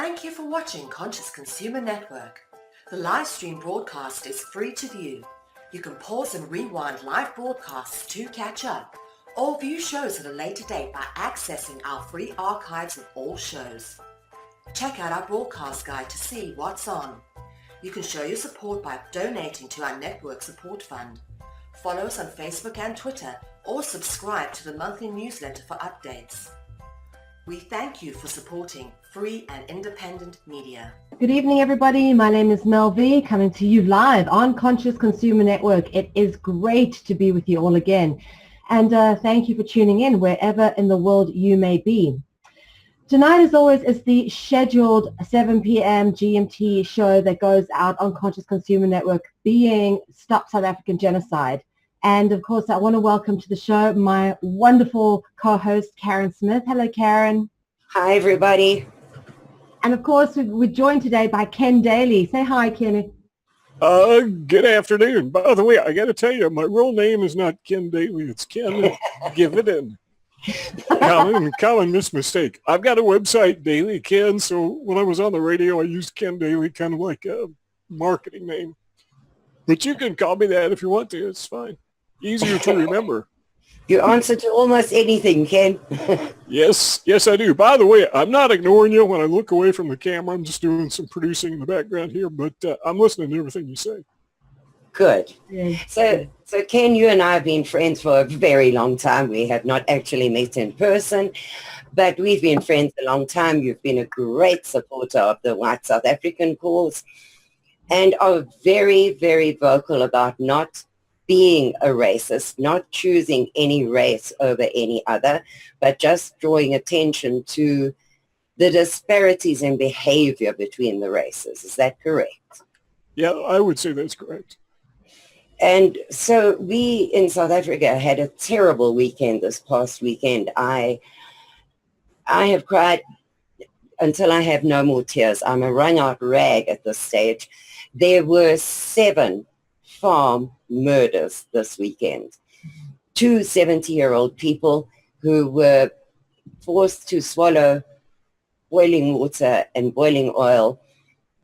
Thank you for watching Conscious Consumer Network. The live stream broadcast is free to view. You can pause and rewind live broadcasts to catch up, or view shows at a later date by accessing our free archives of all shows. Check out our broadcast guide to see what's on. You can show your support by donating to our network support fund. Follow us on Facebook and Twitter, or subscribe to the monthly newsletter for updates. We thank you for supporting free and independent media. Good evening, everybody. My name is Mel V, coming to you live on Conscious Consumer Network. It is great to be with you all again. And thank you for tuning in wherever in the world you may be. Tonight, as always, is the scheduled 7 p.m. GMT show that goes out on Conscious Consumer Network, being Stop South African Genocide. And of course, I want to welcome to the show my wonderful co-host, Karin Smith. Hello, Karin. Hi, everybody. And of course, we're joined today by Ken Daly. Say hi, Ken. Good afternoon. By the way, I got to tell you, my real name is not Ken Daly. It's Ken Given. Common mistake. I've got a website, Daily Ken, so when I was on the radio, I used Ken Daly, kind of like a marketing name. But you can call me that if you want to. It's fine. Easier to remember. You answer to almost anything, Ken. Yes, I do. By the way, I'm not ignoring you when I look away from the camera. I'm just doing some producing in the background here, but I'm listening to everything you say. Good. So Ken, you and I have been friends for a very long time. We have not actually met in person, but we've been friends a long time. You've been a great supporter of the white South African cause and are very, very vocal about not being a racist, not choosing any race over any other, but just drawing attention to the disparities in behavior between the races. Is that correct? Yeah, I would say that's correct. And so we in South Africa had a terrible weekend this past weekend. I have cried until I have no more tears. I'm a wrung-out rag at this stage. There were 7 farm murders this weekend. 2 70-year-old people who were forced to swallow boiling water and boiling oil.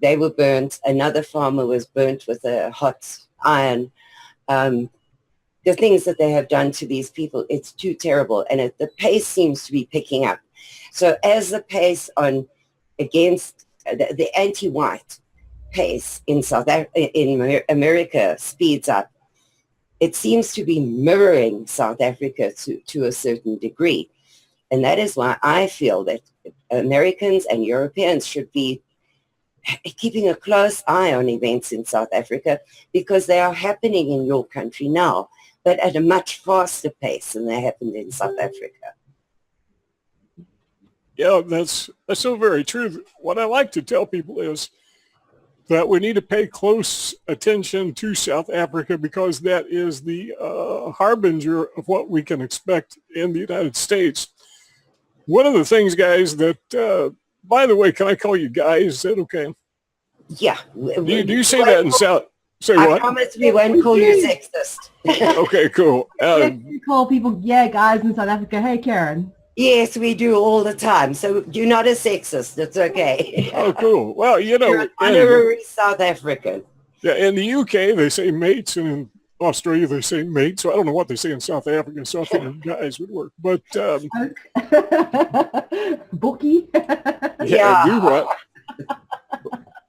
They were burnt. Another farmer was burnt with a hot iron. The things that they have done to these people, it's too terrible. And the pace seems to be picking up. So as the pace against the anti-white pace in America speeds up, it seems to be mirroring South Africa to a certain degree. And that is why I feel that Americans and Europeans should be keeping a close eye on events in South Africa, because they are happening in your country now, but at a much faster pace than they happened in South Africa. Yeah, that's so very true. What I like to tell people is that we need to pay close attention to South Africa, because that is the harbinger of what we can expect in the United States. One of the things, guys, that, by the way, can I call you guys? Is that okay? Yeah. Do you say that in South? Say what? I promise we won't call you sexist. Okay, cool. You call people, guys in South Africa. Hey, Karin. Yes, we do all the time. So you're not a sexist. It's okay. Oh, cool. Well, You're an honorary South African. Yeah, in the UK, they say mates, and in Australia, they say mate. So I don't know what they say in South Africa, so I figured guys would work. But Bookie. Yeah, do what?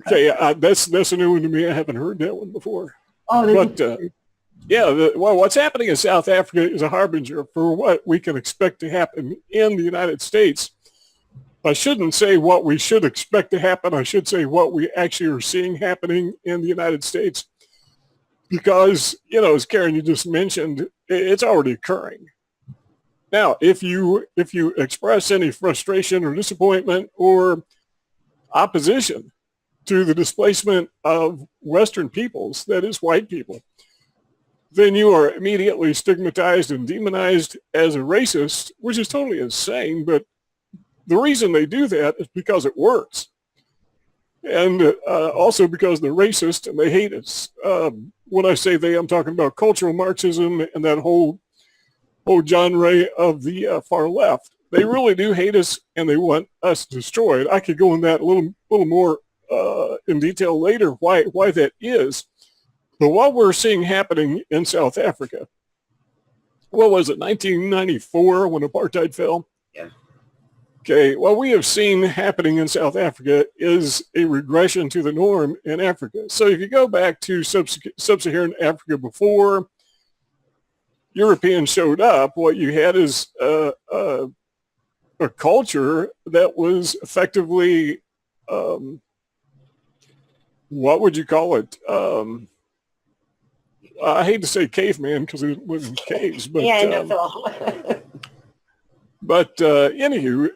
Okay, that's a new one to me. I haven't heard that one before. What's happening in South Africa is a harbinger for what we can expect to happen in the United States. I shouldn't say what we should expect to happen. I should say what we actually are seeing happening in the United States. Because, as Karin, you just mentioned, it's already occurring. Now, if you express any frustration or disappointment or opposition to the displacement of Western peoples, that is white people, then you are immediately stigmatized and demonized as a racist, which is totally insane. But the reason they do that is because it works. And also because they're racist and they hate us. When I say they, I'm talking about cultural Marxism and that whole genre of the far left. they really do hate us and they want us destroyed. I could go in that a little more in detail later why that is. But what we're seeing happening in South Africa, what was it, 1994 when apartheid fell? Yeah. Okay, what we have seen happening in South Africa is a regression to the norm in Africa. So if you go back to sub-Saharan Africa before Europeans showed up, what you had is a culture that was effectively, what would you call it? I hate to say caveman because it wasn't caves, but yeah, no, anywho,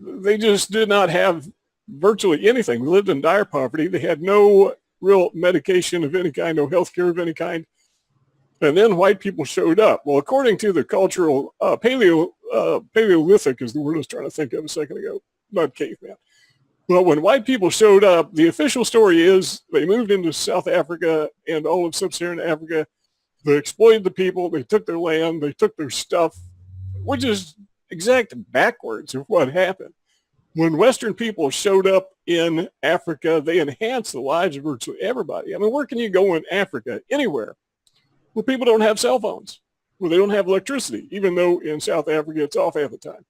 they just did not have virtually anything. They lived in dire poverty. They had no real medication of any kind, no health care of any kind. And then white people showed up. Well, according to the cultural Paleolithic is the word I was trying to think of a second ago, not caveman. Well, when white people showed up, the official story is they moved into South Africa and all of sub-Saharan Africa. They exploited the people. They took their land. They took their stuff, which is exact backwards of what happened. When Western people showed up in Africa, they enhanced the lives of virtually everybody. I mean, where can you go in Africa? Anywhere where people don't have cell phones, where they don't have electricity, even though in South Africa it's off half the time.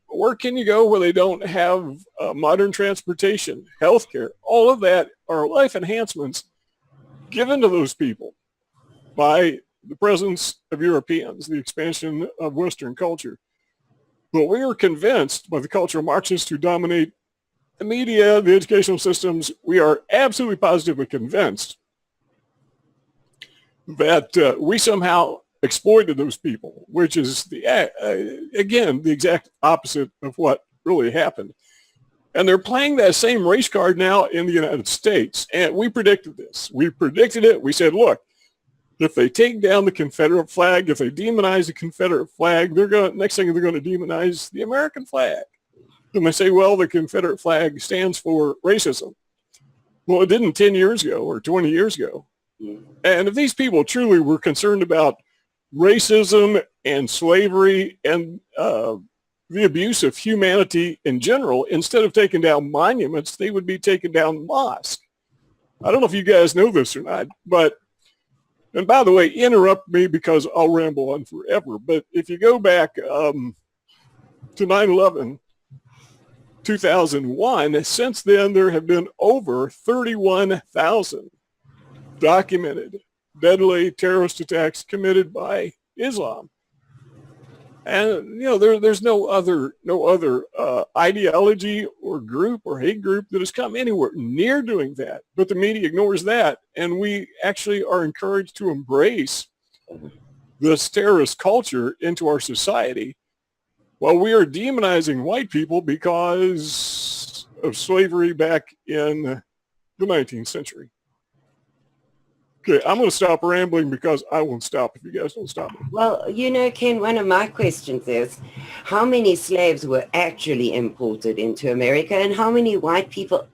Where can you go where they don't have modern transportation, healthcare? All of that are life enhancements given to those people by the presence of Europeans, the expansion of Western culture. But we are convinced by the cultural Marxists who dominate the media, the educational systems, we are absolutely positively convinced that we somehow exploited those people, which is again the exact opposite of what really happened. And they're playing that same race card now in the United States. And we predicted this. We predicted it. We said, look, if they take down the Confederate flag, if they demonize the Confederate flag, next thing they're going to demonize the American flag. And they say, well, the Confederate flag stands for racism. Well, it didn't 10 years ago or 20 years ago. And if these people truly were concerned about racism and slavery and the abuse of humanity in general, instead of taking down monuments, they would be taking down mosques. I don't know if you guys know this or not, and by the way, interrupt me because I'll ramble on forever, but if you go back to 9/11, 2001, since then there have been over 31,000 documented deadly terrorist attacks committed by Islam. And there's no other ideology or group or hate group that has come anywhere near doing that. But the media ignores that, and we actually are encouraged to embrace this terrorist culture into our society, while we are demonizing white people because of slavery back in the 19th century. Okay, I'm going to stop rambling because I won't stop if you guys don't stop me. Well, Ken, one of my questions is, how many slaves were actually imported into America, and how many white people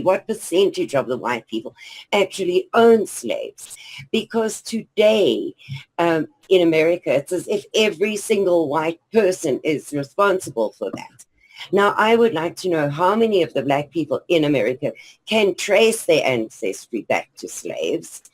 what percentage of the white people actually own slaves? Because today in America, it's as if every single white person is responsible for that. Now, I would like to know how many of the black people in America can trace their ancestry back to slaves,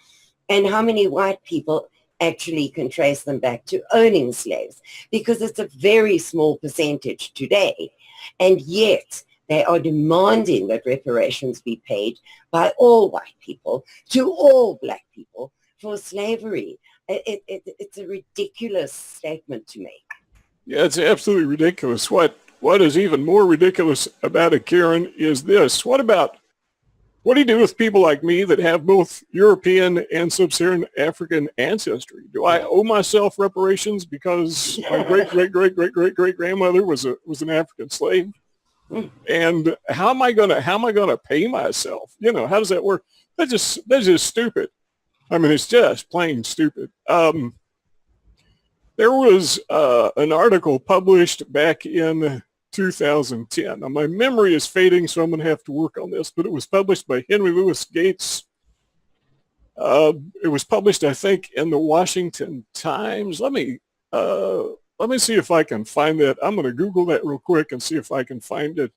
and how many white people actually can trace them back to owning slaves, because it's a very small percentage today. And yet they are demanding that reparations be paid by all white people to all black people for slavery. It's a ridiculous statement to make. Yeah, it's absolutely ridiculous. What is even more ridiculous about it, Karen, is this. What do you do with people like me that have both European and sub-Saharan African ancestry? Do I owe myself reparations because my great-great-great-great-great-grandmother was an African slave? And how am I gonna pay myself? How does that work? That's just stupid. I mean, it's just plain stupid. There was an article published back in 2010. Now, my memory is fading, so I'm going to have to work on this, but it was published by Henry Louis Gates. It was published, I think, in the Washington Times. Let me let me see if I can find that. I'm going to Google that real quick and see if I can find it.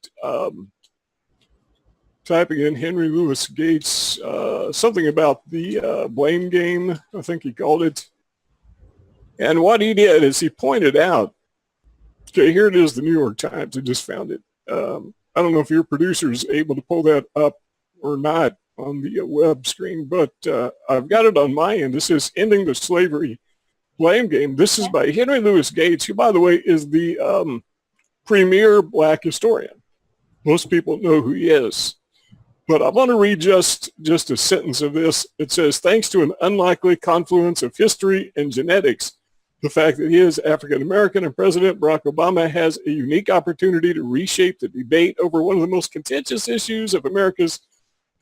Typing in Henry Louis Gates, something about the blame game, I think he called it. And what he did is he pointed out, okay, here it is, the New York Times. I just found it. I don't know if your producer is able to pull that up or not on the web screen, but I've got it on my end. This is Ending the Slavery Blame Game. This is by Henry Louis Gates, who, by the way, is the premier black historian. Most people know who he is. But I want to read just a sentence of this. It says, thanks to an unlikely confluence of history and genetics, the fact that he is African-American and President Barack Obama has a unique opportunity to reshape the debate over one of the most contentious issues of America's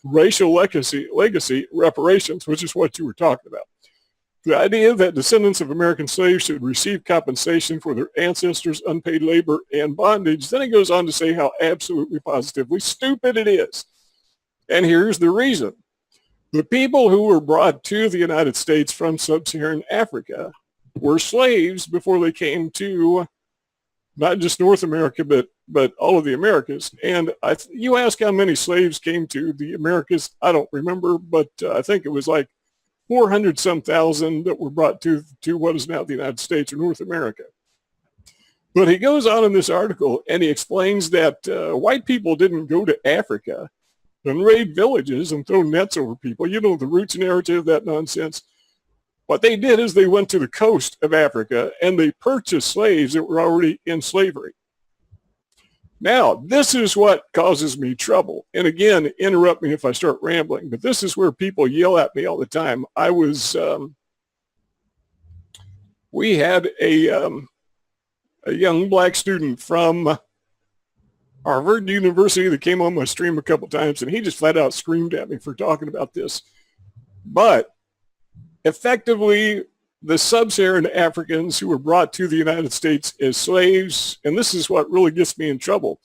racial legacy, reparations, which is what you were talking about. The idea that descendants of American slaves should receive compensation for their ancestors' unpaid labor and bondage. Then it goes on to say how absolutely positively stupid it is. And here's the reason. The people who were brought to the United States from sub-Saharan Africa were slaves before they came to not just North America, but all of the Americas. And you ask how many slaves came to the Americas, I don't remember, but I think it was like 400-some thousand that were brought to what is now the United States or North America. But he goes on in this article and he explains that white people didn't go to Africa and raid villages and throw nets over people. You know, the roots narrative, that nonsense. What they did is they went to the coast of Africa and they purchased slaves that were already in slavery. Now, this is what causes me trouble. And again, interrupt me if I start rambling, but this is where people yell at me all the time. We had a young black student from Harvard University that came on my stream a couple times, and he just flat out screamed at me for talking about this. But effectively, the sub-Saharan Africans who were brought to the United States as slaves, and this is what really gets me in trouble,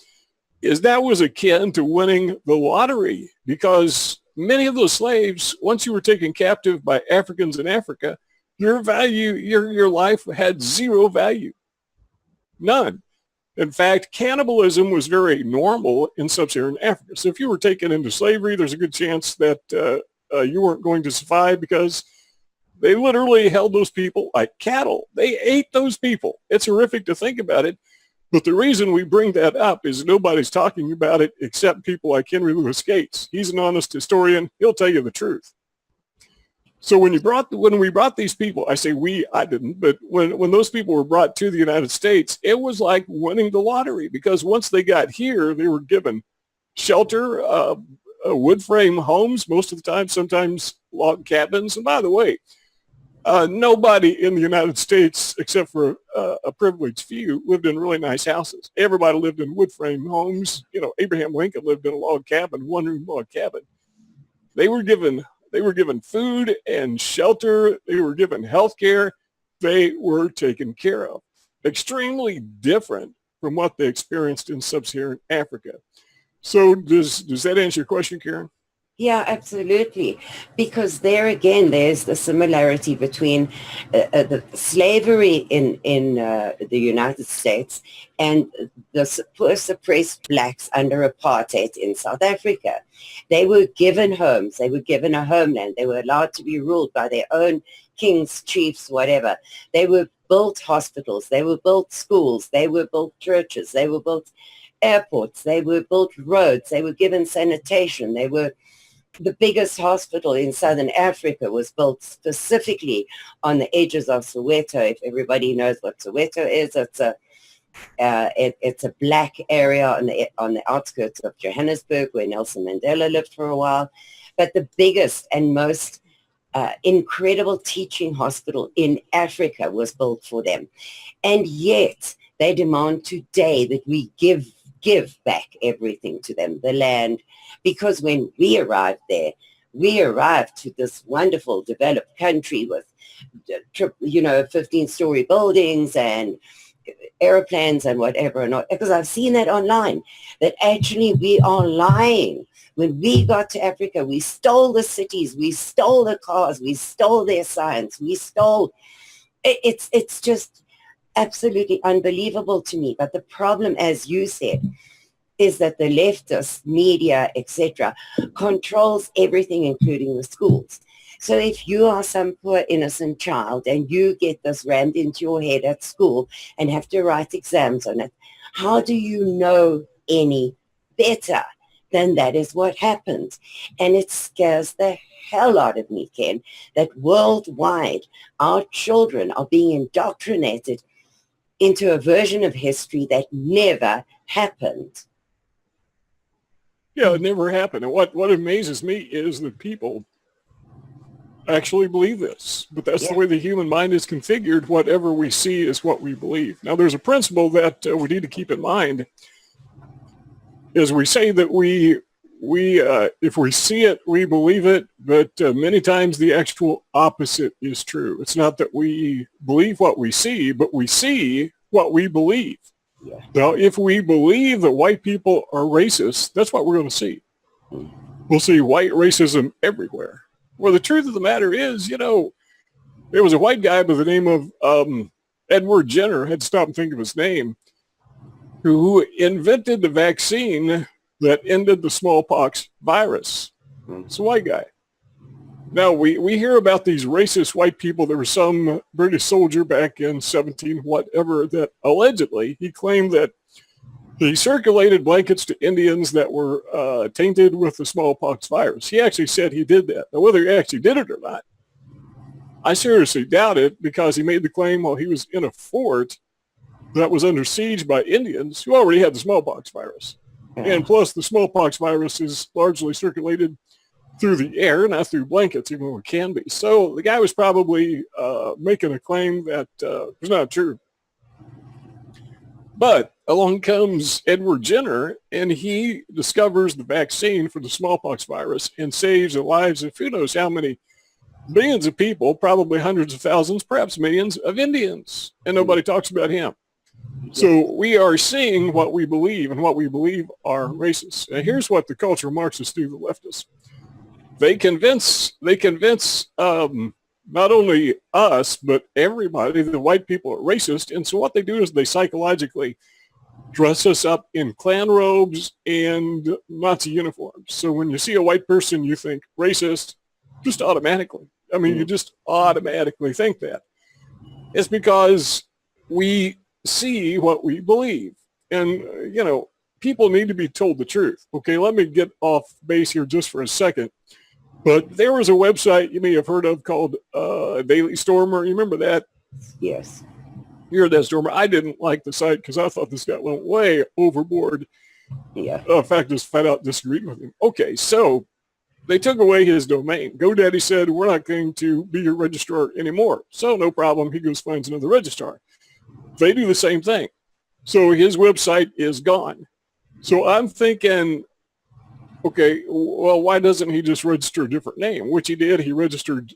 is that was akin to winning the lottery, because many of those slaves, once you were taken captive by Africans in Africa, your value, your life had zero value. None. In fact, cannibalism was very normal in sub-Saharan Africa. So if you were taken into slavery, there's a good chance that you weren't going to survive, because they literally held those people like cattle. They ate those people. It's horrific to think about it. But the reason we bring that up is nobody's talking about it except people like Henry Louis Gates. He's an honest historian. He'll tell you the truth. So when we brought these people, I say I didn't, but when those people were brought to the United States, it was like winning the lottery, because once they got here, they were given shelter, wood frame homes most of the time, sometimes log cabins. And by the way, nobody in the United States, except for a privileged few, lived in really nice houses. Everybody lived in wood frame homes. You know, Abraham Lincoln lived in a log cabin, one-room log cabin. They were given food and shelter. They were given health care. They were taken care of. Extremely different from what they experienced in sub-Saharan Africa. So does that answer your question, Karin? Yeah, absolutely. Because there again, there's the similarity between the slavery in the United States and the suppressed blacks under apartheid in South Africa. They were given homes. They were given a homeland. They were allowed to be ruled by their own kings, chiefs, whatever. They were built hospitals. They were built schools. They were built churches. They were built airports. They were built roads. They were given sanitation. The biggest hospital in Southern Africa was built specifically on the edges of Soweto. If everybody knows what Soweto is, it's a black area on the outskirts of Johannesburg, where Nelson Mandela lived for a while. But the biggest and most incredible teaching hospital in Africa was built for them. And yet they demand today that we give back everything to them, the land, because when we arrived there, we arrived to this wonderful developed country with, 15-story buildings and airplanes and whatever. And because I've seen that online, that actually we are lying. When we got to Africa, we stole the cities, we stole the cars, we stole their science, we stole. It's just absolutely unbelievable to me. But the problem, as you said, is that the leftist media, etc., controls everything, including the schools. So if you are some poor innocent child and you get this rammed into your head at school and have to write exams on it, how do you know any better than that is what happens? And it scares the hell out of me, Ken, that worldwide our children are being indoctrinated into a version of history that never happened. Yeah, it never happened. And what amazes me is that people actually believe this. But that's the way the human mind is configured. Whatever we see is what we believe. Now, there's a principle that we need to keep in mind. Is we say that we if we see it, we believe it, but many times the actual opposite is true. It's not that we believe what we see, but we see what we believe. Yeah. Now, if we believe that white people are racist, that's what we're going to see. We'll see white racism everywhere. Well, the truth of the matter is, you know, there was a white guy by the name of Edward Jenner, I had to stop and think of his name, who invented the vaccine that ended the smallpox virus. It's a white guy. Now, we hear about these racist white people. There was some British soldier back in 17 whatever that allegedly he claimed that he circulated blankets to Indians that were tainted with the smallpox virus. He actually said he did that. Now, whether he actually did it or not, I seriously doubt it, because he made the claim while he was in a fort that was under siege by Indians who already had the smallpox virus. And plus, the smallpox virus is largely circulated through the air, not through blankets, even though it can be. So the guy was probably making a claim that was not true. But along comes Edward Jenner, and he discovers the vaccine for the smallpox virus and saves the lives of who knows how many millions of people, probably hundreds of thousands, perhaps millions of Indians. And nobody talks about him. So we are seeing what we believe, and what we believe are racist. And here's what the cultural Marxists do, the leftists. They convince not only us, but everybody that white people are racist. And so what they do is they psychologically dress us up in Klan robes and Nazi uniforms. So when you see a white person, you think racist, just automatically. I mean, you just automatically think that. It's because we see what we believe. And, you know, people need to be told the truth. Okay, let me get off base here just for a second. But there was a website you may have heard of called Daily Stormer. You remember that? Yes. You heard that, Stormer. I didn't like the site because I thought this guy went way overboard. Yeah. In fact, just flat out disagreed with him. Okay, so they took away his domain. GoDaddy said, we're not going to be your registrar anymore. So no problem. He goes finds another registrar. They do the same thing. So his website is gone. So I'm thinking, okay, well, why doesn't he just register a different name? Which he did. He registered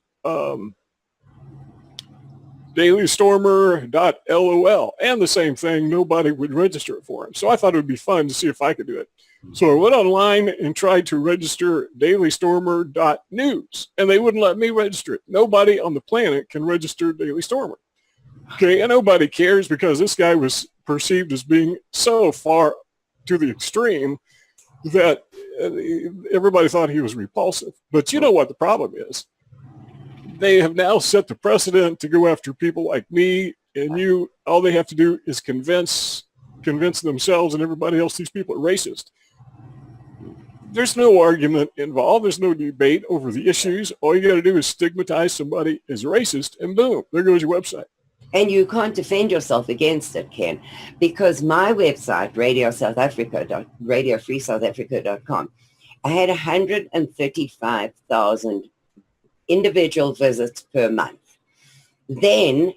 dailystormer.lol, and the same thing, nobody would register it for him. So I thought it would be fun to see if I could do it. So I went online and tried to register dailystormer.news, and they wouldn't let me register it. Nobody on the planet can register Daily Stormer. Okay, and nobody cares because this guy was perceived as being so far to the extreme that everybody thought he was repulsive. But you know what the problem is? They have now set the precedent to go after people like me and you. All they have to do is convince themselves and everybody else these people are racist. There's no argument involved. There's no debate over the issues. All you got to do is stigmatize somebody as racist, and boom, there goes your website. And you can't defend yourself against it, Ken, because my website, radiofreesouthafrica.com, I had 135,000 individual visits per month. Then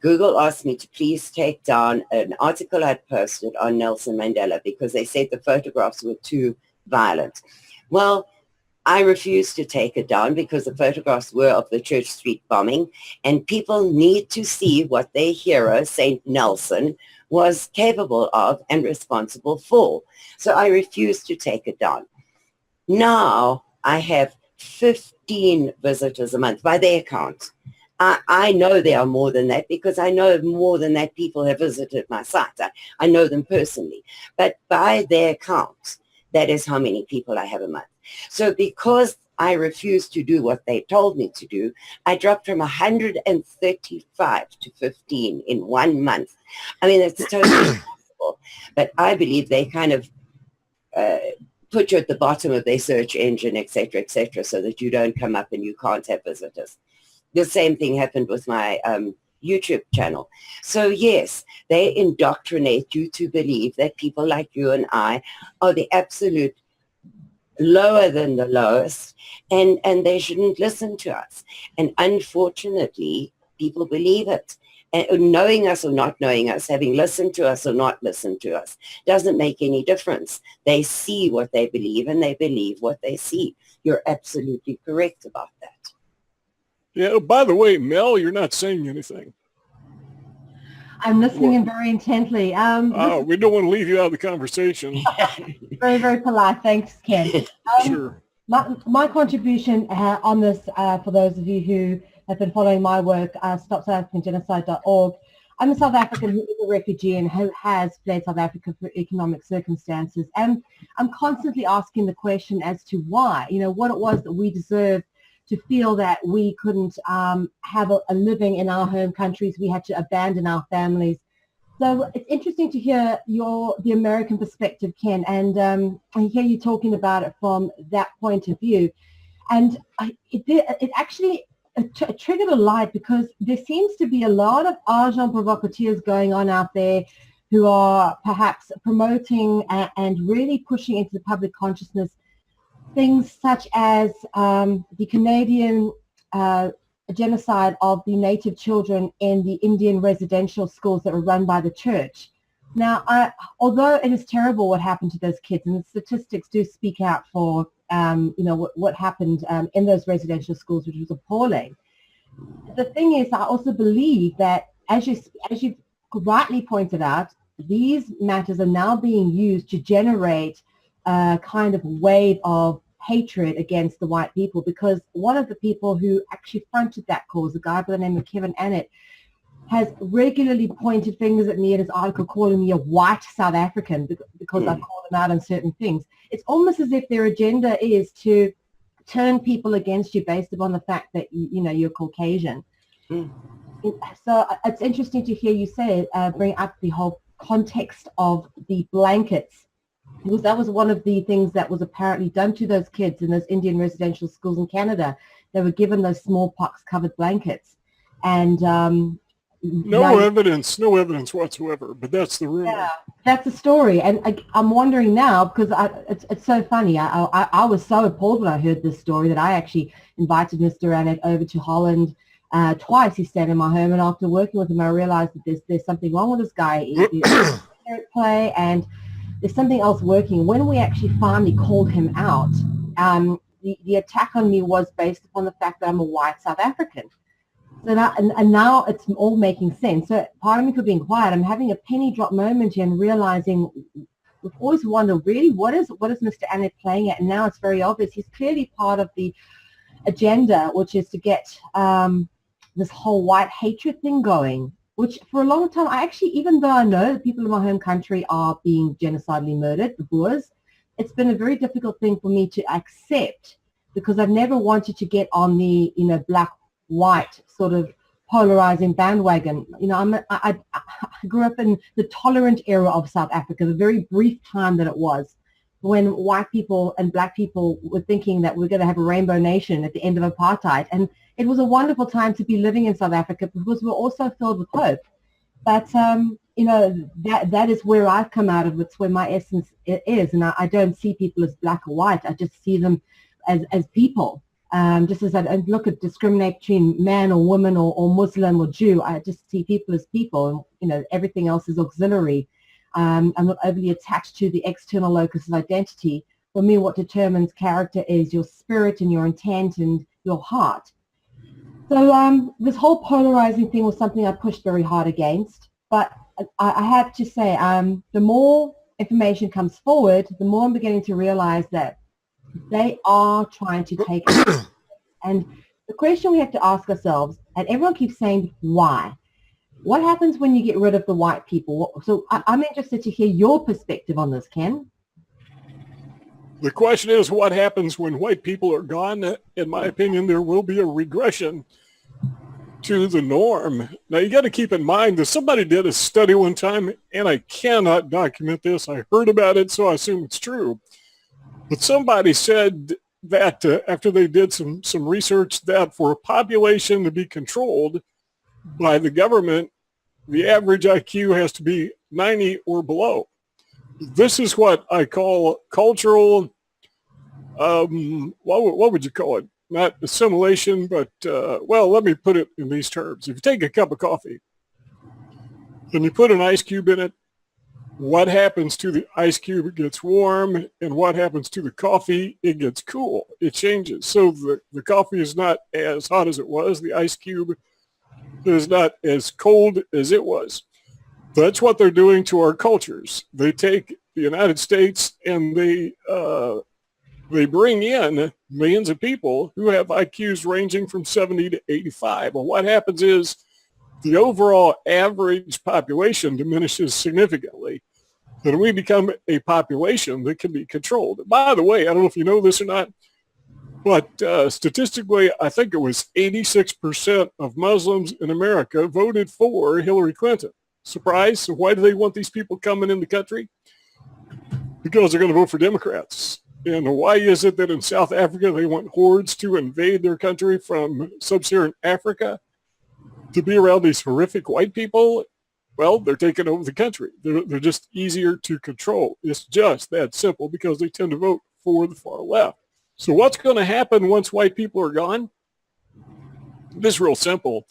Google asked me to please take down an article I'd posted on Nelson Mandela because they said the photographs were too violent. Well, I refused to take it down because the photographs were of the Church Street bombing, and people need to see what their hero, St. Nelson, was capable of and responsible for. So I refused to take it down. Now I have 15 visitors a month by their count. I know there are more than that because I know more than that people have visited my site. I know them personally. But by their count, that is how many people I have a month. So because I refused to do what they told me to do, I dropped from 135 to 15 in 1 month. I mean, it's totally impossible. But I believe they kind of put you at the bottom of their search engine, et cetera, so that you don't come up and you can't have visitors. The same thing happened with my YouTube channel. So yes, they indoctrinate you to believe that people like you and I are the absolute lower than the lowest, and they shouldn't listen to us. And unfortunately, people believe it. And knowing us or not knowing us, having listened to us or not listened to us, doesn't make any difference. They see what they believe and they believe what they see. You're absolutely correct about that. Yeah, by the way, Mel, you're not saying anything. I'm listening in very intently. We don't want to leave you out of the conversation. Very, very polite. Thanks, Ken. Sure. My contribution on this, for those of you who have been following my work, StopSouthAfricanGenocide.org. I'm a South African who is a refugee and who has fled South Africa for economic circumstances. And I'm constantly asking the question as to why, what it was that we deserved to feel that we couldn't have a living in our home countries. We had to abandon our families. So it's interesting to hear the American perspective, Ken, and I hear you talking about it from that point of view. And it actually triggered a light because there seems to be a lot of agents provocateurs going on out there who are perhaps promoting and really pushing into the public consciousness things such as the Canadian genocide of the native children in the Indian residential schools that were run by the church. Now, although it is terrible what happened to those kids, and the statistics do speak out for what happened in those residential schools, which was appalling. The thing is, I also believe that, as you rightly pointed out, these matters are now being used to generate a kind of wave of hatred against the white people, because one of the people who actually fronted that cause, a guy by the name of Kevin Annett, has regularly pointed fingers at me in his article, calling me a white South African because I call them out on certain things. It's almost as if their agenda is to turn people against you based upon the fact that you're Caucasian. So it's interesting to hear you say bring up the whole context of the blankets, because that was one of the things that was apparently done to those kids in those Indian residential schools in Canada. They were given those smallpox covered blankets, and no evidence whatsoever, but that's the rumor. Yeah, that's the story. And I'm wondering now, because it's so funny. I was so appalled when I heard this story that I actually invited Mr. Annett over to Holland twice. He stayed in my home, and after working with him, I realized that there's something wrong with this guy. He's play, and there's something else working. When we actually finally called him out, the attack on me was based upon the fact that I'm a white South African. So that, and now it's all making sense. So pardon me for being quiet. I'm having a penny drop moment here and realizing, we've always wondered, really, what is Mr. Annett playing at? And now it's very obvious. He's clearly part of the agenda, which is to get this whole white hatred thing going, which for a long time, I actually, even though I know that people in my home country are being genocidally murdered, the Boers, it's been a very difficult thing for me to accept, because I've never wanted to get on the, black-white sort of polarizing bandwagon. I grew up in the tolerant era of South Africa, the very brief time that it was, when white people and black people were thinking that we're going to have a rainbow nation at the end of apartheid. And it was a wonderful time to be living in South Africa, because we're also filled with hope. But, that is where I've come out of. It's where my essence is. And I don't see people as black or white. I just see them as people. Just as I don't discriminate between man or woman or Muslim or Jew. I just see people as people, and everything else is auxiliary. I'm not overly attached to the external locus of identity. For me, what determines character is your spirit and your intent and your heart. So this whole polarizing thing was something I pushed very hard against. But I have to say, the more information comes forward, the more I'm beginning to realize that they are trying to take it. And the question we have to ask ourselves, and everyone keeps saying, why? What happens when you get rid of the white people? So I'm interested to hear your perspective on this, Ken. The question is, what happens when white people are gone? In my opinion, there will be a regression to the norm. Now, you got to keep in mind that somebody did a study one time, and I cannot document this. I heard about it, so I assume it's true. But somebody said that after they did some research, that for a population to be controlled by the government, the average IQ has to be 90 or below. This is what I call cultural, what would you call it? Not assimilation, but, well, let me put it in these terms. If you take a cup of coffee and you put an ice cube in it, what happens to the ice cube? It gets warm, and what happens to the coffee? It gets cool. It changes. So the coffee is not as hot as it was. The ice cube is not as cold as it was. That's what they're doing to our cultures. They take the United States and they bring in millions of people who have IQs ranging from 70 to 85. Well, what happens is the overall average population diminishes significantly. And we become a population that can be controlled. By the way, I don't know if you know this or not, but statistically, I think it was 86% of Muslims in America voted for Hillary Clinton. Surprise? So why do they want these people coming in the country? Because they're going to vote for Democrats. And why is it that in South Africa they want hordes to invade their country from sub-Saharan Africa to be around these horrific white people? Well, they're taking over the country. They're just easier to control. It's just that simple because they tend to vote for the far left. So what's going to happen once white people are gone? It's real simple.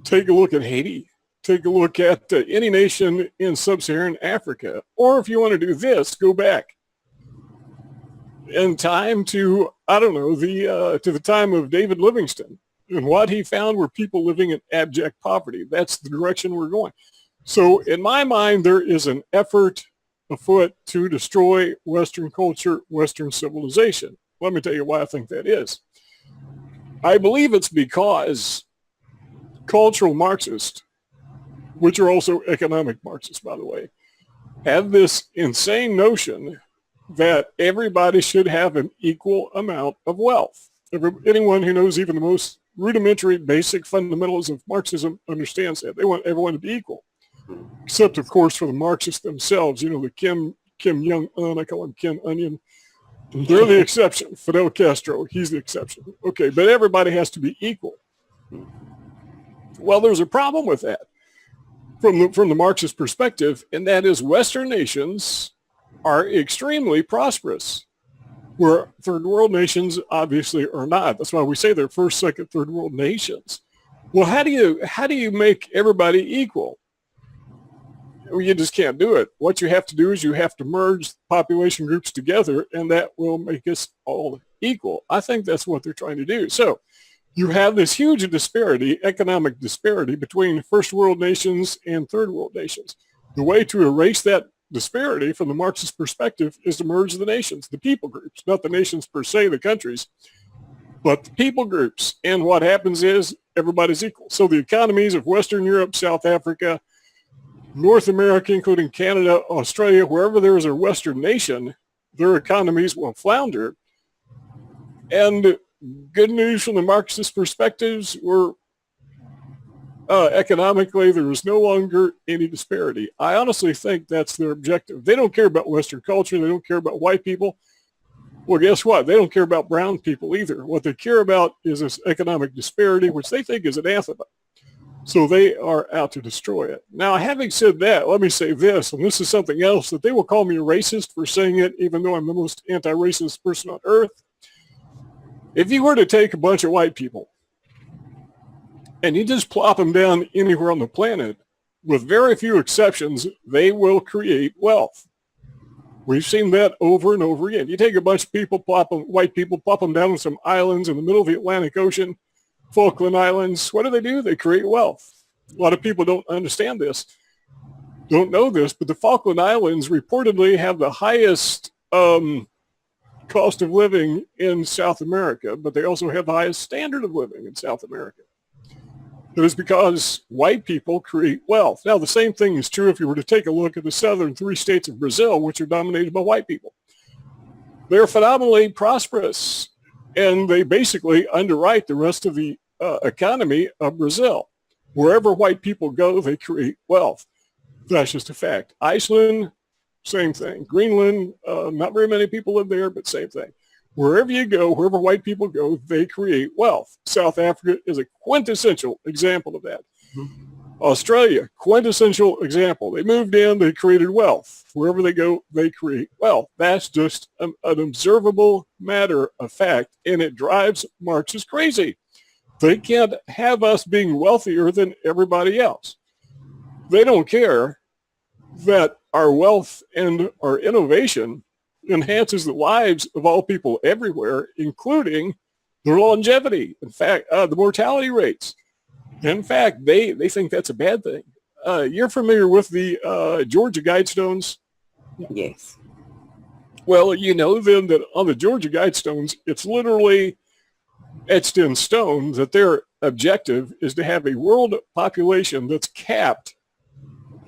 Take a look at Haiti. Take a look at any nation in sub-Saharan Africa. Or if you want to do this, go back in time to, I don't know, to the time of David Livingstone. And what he found were people living in abject poverty. That's the direction we're going. So in my mind, there is an effort afoot to destroy Western culture, Western civilization. Let me tell you why I think that is. I believe it's because cultural Marxists, which are also economic Marxists, by the way, have this insane notion that everybody should have an equal amount of wealth. Anyone who knows even the most rudimentary, basic fundamentals of Marxism understands that. They want everyone to be equal. Except, of course, for the Marxists themselves. You know, the Kim Jong-un, I call him Kim Onion. They're the exception. Fidel Castro, he's the exception. Okay, but everybody has to be equal. Well, there's a problem with that from the Marxist perspective, and that is Western nations are extremely prosperous, where third world nations obviously are not. That's why we say they're first, second, third world nations. Well, how do you make everybody equal? Well, you just can't do it. What you have to do is you have to merge population groups together, and that will make us all equal. I think that's what they're trying to do. So you have this huge disparity, economic disparity between first world nations and third world nations. The way to erase that disparity from the Marxist perspective is to merge the nations, the people groups, not the nations per se, the countries, but the people groups. And what happens is everybody's equal. So the economies of Western Europe, South Africa, North America, including Canada, Australia, wherever there is a Western nation, their economies will flounder. And good news from the Marxist perspectives were economically, there is no longer any disparity. I honestly think that's their objective. They don't care about Western culture. They don't care about white people. Well, guess what? They don't care about brown people either. What they care about is this economic disparity, which they think is anathema. So they are out to destroy it. Now, having said that, let me say this, and this is something else that they will call me a racist for saying it, even though I'm the most anti-racist person on earth. If you were to take a bunch of white people and you just plop them down anywhere on the planet, with very few exceptions, they will create wealth. We've seen that over and over again. You take a bunch of people, white people, plop them down on some islands in the middle of the Atlantic Ocean, Falkland Islands. What do? They create wealth. A lot of people don't understand this, don't know this, but the Falkland Islands reportedly have the highest cost of living in South America, but they also have the highest standard of living in South America. It is because white people create wealth. Now, the same thing is true if you were to take a look at the southern 3 states of Brazil, which are dominated by white people. They're phenomenally prosperous, and they basically underwrite the rest of the economy of Brazil. Wherever white people go, they create wealth. That's just a fact. Iceland, same thing. Greenland, not very many people live there, but same thing. Wherever you go, wherever white people go, they create wealth. South Africa is a quintessential example of that. Australia, quintessential example. They moved in, they created wealth. Wherever they go, they create wealth. That's just an observable matter of fact, and it drives Marxists crazy. They can't have us being wealthier than everybody else. They don't care that our wealth and our innovation enhances the lives of all people everywhere, including their longevity. In fact, the mortality rates. In fact, they think that's a bad thing. You're familiar with the Georgia Guidestones? Yes. Well, you know then that on the Georgia Guidestones, it's literally etched in stone that their objective is to have a world population that's capped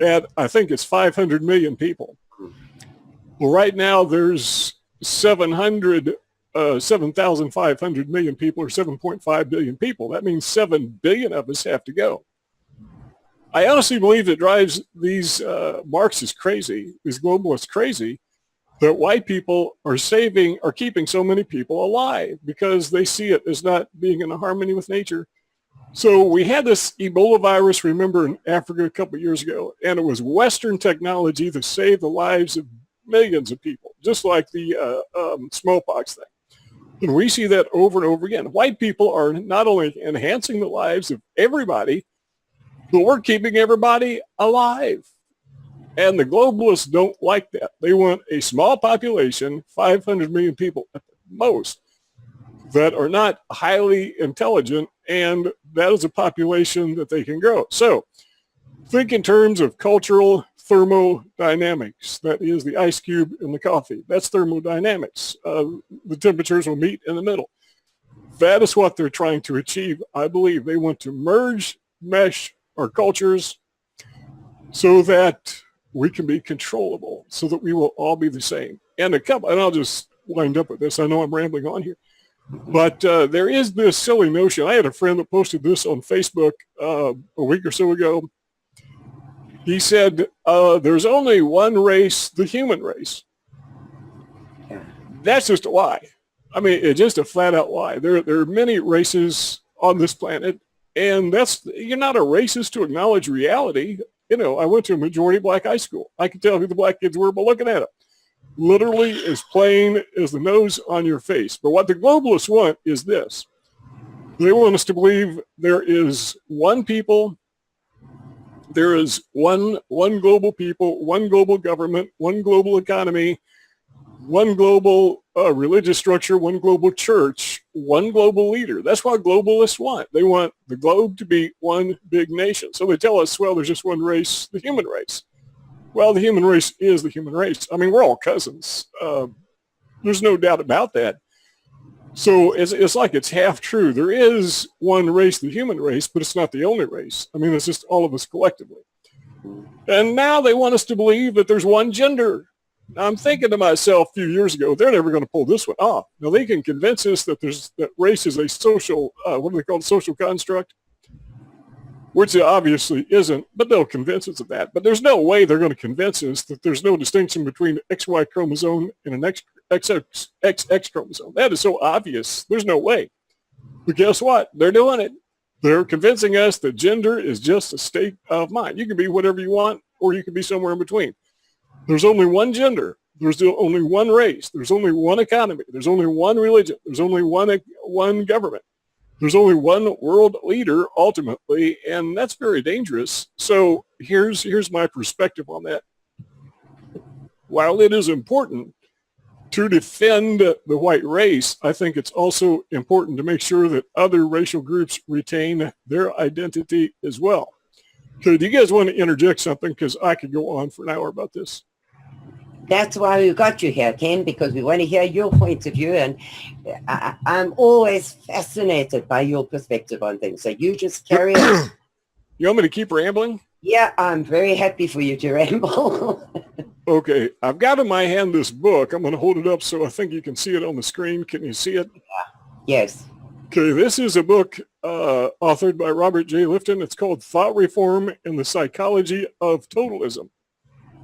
at, I think it's 500 million people. Well, right now there's 7,500 million people, or 7.5 billion people. That means 7 billion of us have to go. I honestly believe it drives these Marxists crazy, these globalists crazy, that white people are keeping so many people alive because they see it as not being in harmony with nature. So we had this Ebola virus, remember, in Africa a couple of years ago, and it was Western technology that saved the lives of millions of people, just like the smallpox thing. And we see that over and over again. White people are not only enhancing the lives of everybody, but we're keeping everybody alive. And the globalists don't like that. They want a small population, 500 million people at the most, that are not highly intelligent, and that is a population that they can grow. So think in terms of cultural thermodynamics. That is the ice cube in the coffee. That's thermodynamics. The temperatures will meet in the middle. That is what they're trying to achieve. I believe they want to mesh our cultures so that we can be controllable, so that we will all be the same. And I'll just wind up with this. I know I'm rambling on here, but there is this silly notion. I had a friend that posted this on Facebook a week or so ago. He said, there's only one race, the human race. That's just a lie. I mean, it's just a flat out lie. There are many races on this planet, and you're not a racist to acknowledge reality. You know, I went to a majority black high school. I can tell who the black kids were by looking at them. Literally as plain as the nose on your face. But what the globalists want is this. They want us to believe there is one people, there is one global people, one global government, one global economy, one global religious structure, one global church, one global leader. That's what globalists want. They want the globe to be one big nation. So they tell us, well, there's just one race, the human race. Well, the human race is the human race. I mean, we're all cousins. There's no doubt about that. So it's like it's half true. There is one race, the human race, but it's not the only race. I mean, it's just all of us collectively. And now they want us to believe that there's one gender. Now, I'm thinking to myself a few years ago, they're never going to pull this one off. Now, they can convince us that that race is a social, what do they call it, social construct, which it obviously isn't, but they'll convince us of that. But there's no way they're going to convince us that there's no distinction between an XY chromosome and an XX chromosome. That is so obvious. There's no way. But guess what? They're doing it. They're convincing us that gender is just a state of mind. You can be whatever you want, or you can be somewhere in between. There's only one gender. There's only one race. There's only one economy. There's only one religion. There's only one government. There's only one world leader ultimately, and that's very dangerous. So here's my perspective on that. While it is important to defend the white race, I think it's also important to make sure that other racial groups retain their identity as well. Okay, do you guys want to interject something? Because I could go on for an hour about this. That's why we got you here, Ken, because we want to hear your point of view. And I'm always fascinated by your perspective on things. So you just carry on. You want me to keep rambling? Yeah, I'm very happy for you to ramble. Okay, I've got in my hand this book. I'm going to hold it up so I think you can see it on the screen. Can you see it? Yes. Okay, this is a book authored by Robert J. Lifton. It's called Thought Reform and the Psychology of Totalism.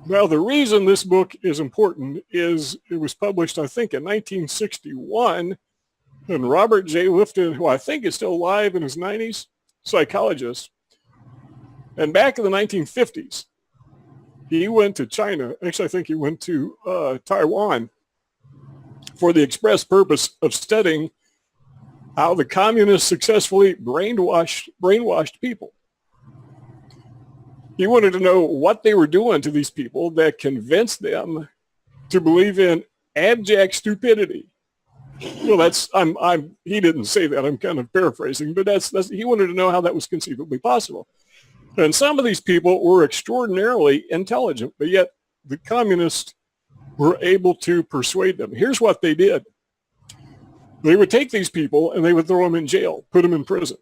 Now, the reason this book is important is it was published, I think, in 1961, and Robert J. Lifton, who I think is still alive in his 90s, psychologist, and back in the 1950s, he went to China. Actually, I think he went to Taiwan for the express purpose of studying how the communists successfully brainwashed people. He wanted to know what they were doing to these people that convinced them to believe in abject stupidity. Well, he didn't say that. I'm kind of paraphrasing, but he wanted to know how that was conceivably possible. And some of these people were extraordinarily intelligent, but yet the communists were able to persuade them. Here's what they did. They would take these people and they would throw them in jail, put them in prison.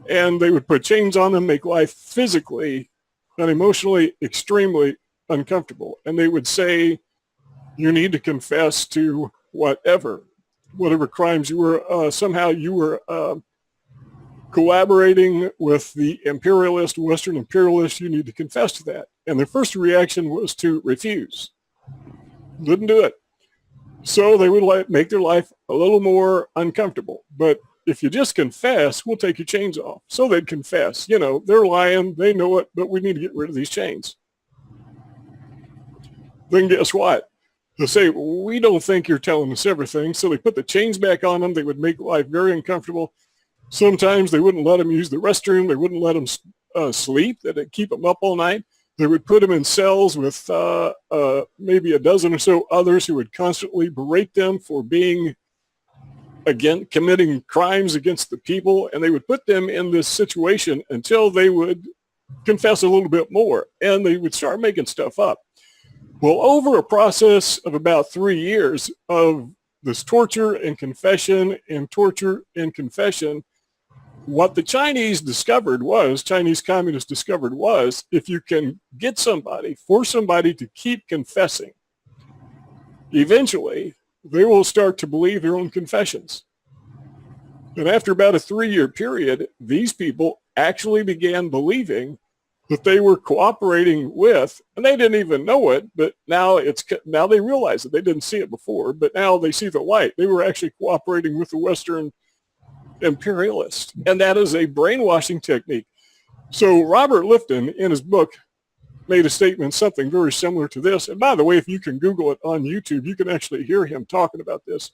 And they would put chains on them, make life physically and emotionally extremely uncomfortable. And they would say, you need to confess to whatever crimes you were, somehow you were collaborating with the Western imperialists, you need to confess to that. And their first reaction was to refuse. Wouldn't do it. So they would make their life a little more uncomfortable. But if you just confess, we'll take your chains off. So they'd confess. They're lying, they know it, but we need to get rid of these chains. Then guess what? They'll say, we don't think you're telling us everything. So they put the chains back on them. They would make life very uncomfortable. Sometimes they wouldn't let them use the restroom. They wouldn't let them sleep. They'd keep them up all night. They would put them in cells with maybe a dozen or so others who would constantly berate them for committing crimes against the people. And they would put them in this situation until they would confess a little bit more. And they would start making stuff up. Well, over a process of about 3 years of this torture and confession and torture and confession, what the Chinese communists discovered was, if you can force somebody to keep confessing, eventually they will start to believe their own confessions. And after about a 3-year period, these people actually began believing that they were cooperating with, and they didn't even know it, but now they realize it. They didn't see it before, but now they see the light. They were actually cooperating with the Western imperialist, and that is a brainwashing technique. So Robert Lifton, in his book, made a statement, something very similar to this. And by the way, if you can Google it on YouTube, you can actually hear him talking about this.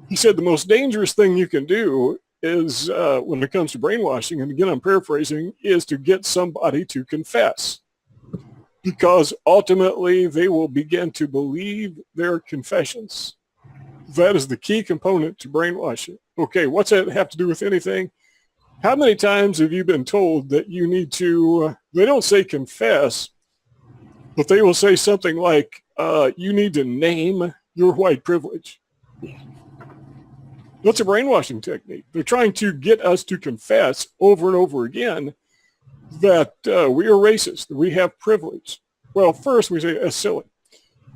He said the most dangerous thing you can do is, when it comes to brainwashing, and again I'm paraphrasing, is to get somebody to confess. Because ultimately they will begin to believe their confessions. That is the key component to brainwashing. Okay, what's that have to do with anything? How many times have you been told that you need to, they don't say confess, but they will say something like, you need to name your white privilege. That's a brainwashing technique. They're trying to get us to confess over and over again that we are racist, that we have privilege. Well, first we say that's silly.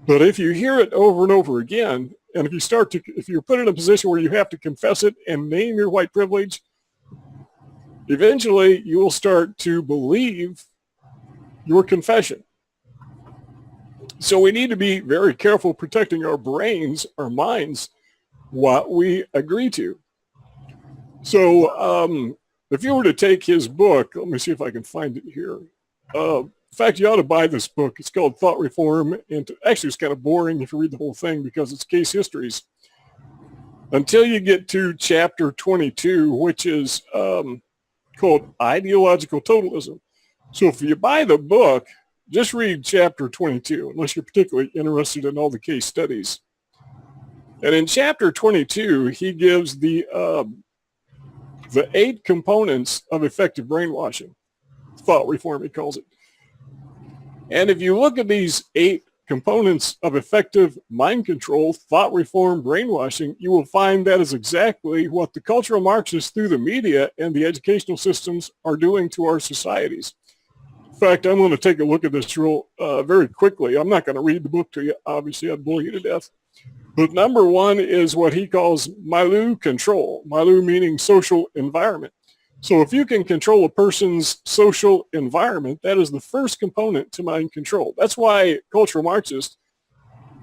But if you hear it over and over again, and if you're put in a position where you have to confess it and name your white privilege, eventually you will start to believe your confession. So we need to be very careful protecting our brains, our minds, what we agree to. So if you were to take his book, let me see if I can find it here. In fact, you ought to buy this book. It's called Thought Reform. And actually, it's kind of boring if you read the whole thing because it's case histories. Until you get to chapter 22, which is called Ideological Totalism. So if you buy the book, just read chapter 22, unless you're particularly interested in all the case studies. And in chapter 22, he gives the 8 components of effective brainwashing. Thought reform, he calls it. And if you look at these 8 components of effective mind control, thought reform, brainwashing, you will find that is exactly what the cultural Marxists through the media and the educational systems are doing to our societies. In fact, I'm going to take a look at this very quickly. I'm not going to read the book to you. Obviously, I'd bore you to death. But number one is what he calls milieu control. Milieu meaning social environment. So if you can control a person's social environment, that is the first component to mind control. That's why cultural Marxists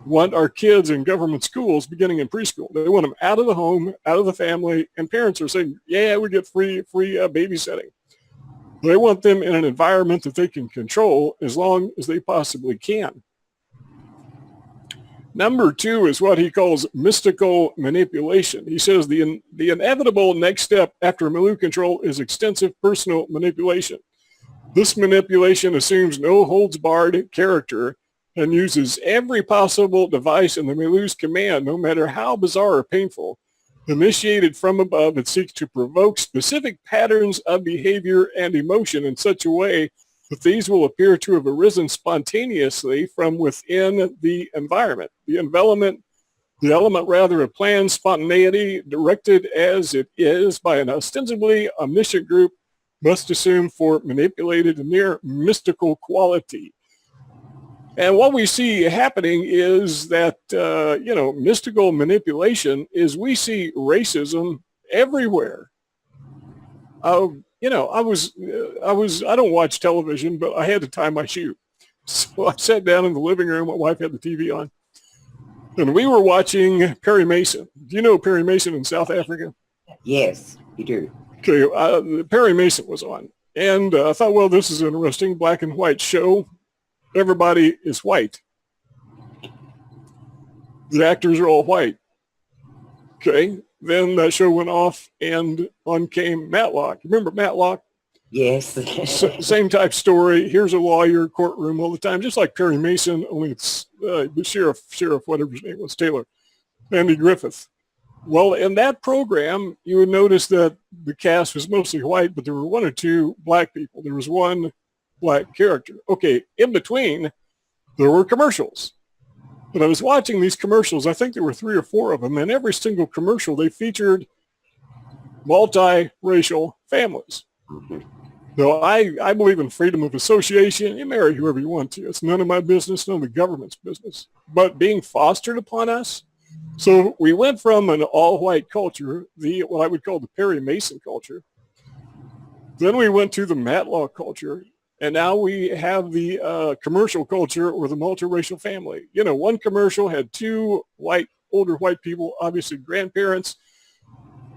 want our kids in government schools beginning in preschool. They want them out of the home, out of the family, and parents are saying, yeah, we get free babysitting. They want them in an environment that they can control as long as they possibly can. Number two is what he calls mystical manipulation. He says the inevitable next step after milieu control is extensive personal manipulation. This manipulation assumes no holds barred character and uses every possible device in the milieu's command, no matter how bizarre or painful. Initiated from above, it seeks to provoke specific patterns of behavior and emotion in such a way that these will appear to have arisen spontaneously from within the environment. The element rather of planned spontaneity, directed as it is by an ostensibly omniscient group, must assume for manipulated a near mystical quality. And what we see happening is that, mystical manipulation is we see racism everywhere. I don't watch television, but I had to tie my shoe. So I sat down in the living room. My wife had the TV on. And we were watching Perry Mason. Do you know Perry Mason in South Africa? Yes, you do. Okay, Perry Mason was on. And I thought, well, this is an interesting black and white show. Everybody is white. The actors are all white. Okay. Then that show went off and on came Matlock. Remember Matlock? Yes. Same type story. Here's a lawyer, courtroom all the time, just like Perry Mason, only it's the sheriff, whatever his name was, Taylor, Andy Griffith. Well, in that program, you would notice that the cast was mostly white, but there were one or two black people. There was one black character. Okay, in between, there were commercials. But I was watching these commercials. I think there were 3 or 4 of them. And every single commercial, they featured multiracial families. Mm-hmm. So I believe in freedom of association. You marry whoever you want to. It's none of my business, none of the government's business. But being fostered upon us. So we went from an all-white culture, what I would call the Perry Mason culture. Then we went to the Matlock culture. And now we have the commercial culture or the multiracial family. You know, one commercial had 2 older white people, obviously grandparents,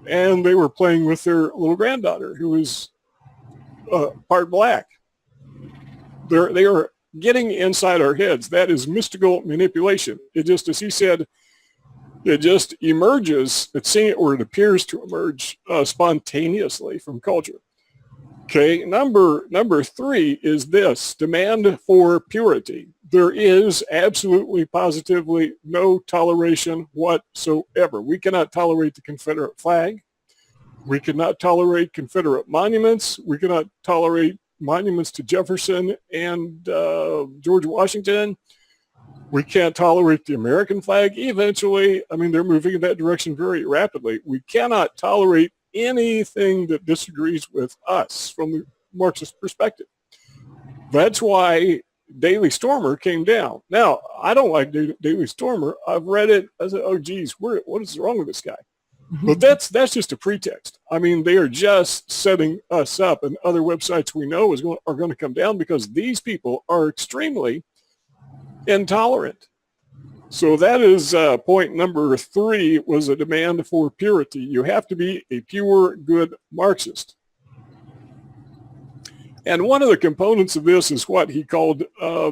and they were playing with their little granddaughter who was part black. They are getting inside our heads. That is mystical manipulation. It just, as he said, it just emerges, it appears to emerge spontaneously from culture. Okay, number 3 is this, demand for purity. There is absolutely, positively no toleration whatsoever. We cannot tolerate the Confederate flag. We cannot tolerate Confederate monuments. We cannot tolerate monuments to Jefferson and George Washington. We can't tolerate the American flag. Eventually, they're moving in that direction very rapidly. We cannot tolerate anything that disagrees with us from the Marxist perspective. That's why Daily Stormer came down. Now, I don't like Daily Stormer. I've read it. I said, oh, geez, what is wrong with this guy? Mm-hmm. But that's just a pretext. They are just setting us up, and other websites we know are going to come down because these people are extremely intolerant. So that is point number 3, was a demand for purity. You have to be a pure, good Marxist. And one of the components of this is what he called, let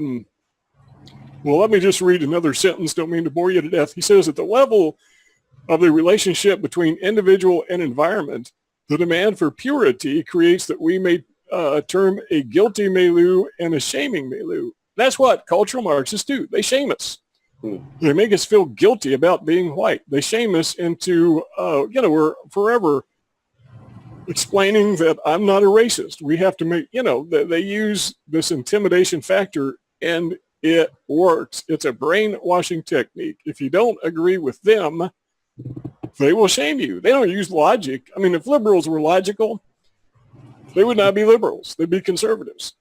me just read another sentence. Don't mean to bore you to death. He says, at the level of the relationship between individual and environment, the demand for purity creates that we may term a guilty milieu and a shaming milieu. That's what cultural Marxists do. They shame us. They make us feel guilty about being white. They shame us into, we're forever explaining that I'm not a racist. We have to make, they use this intimidation factor, and it works. It's a brainwashing technique. If you don't agree with them, they will shame you. They don't use logic. I mean, if liberals were logical, they would not be liberals. They'd be conservatives.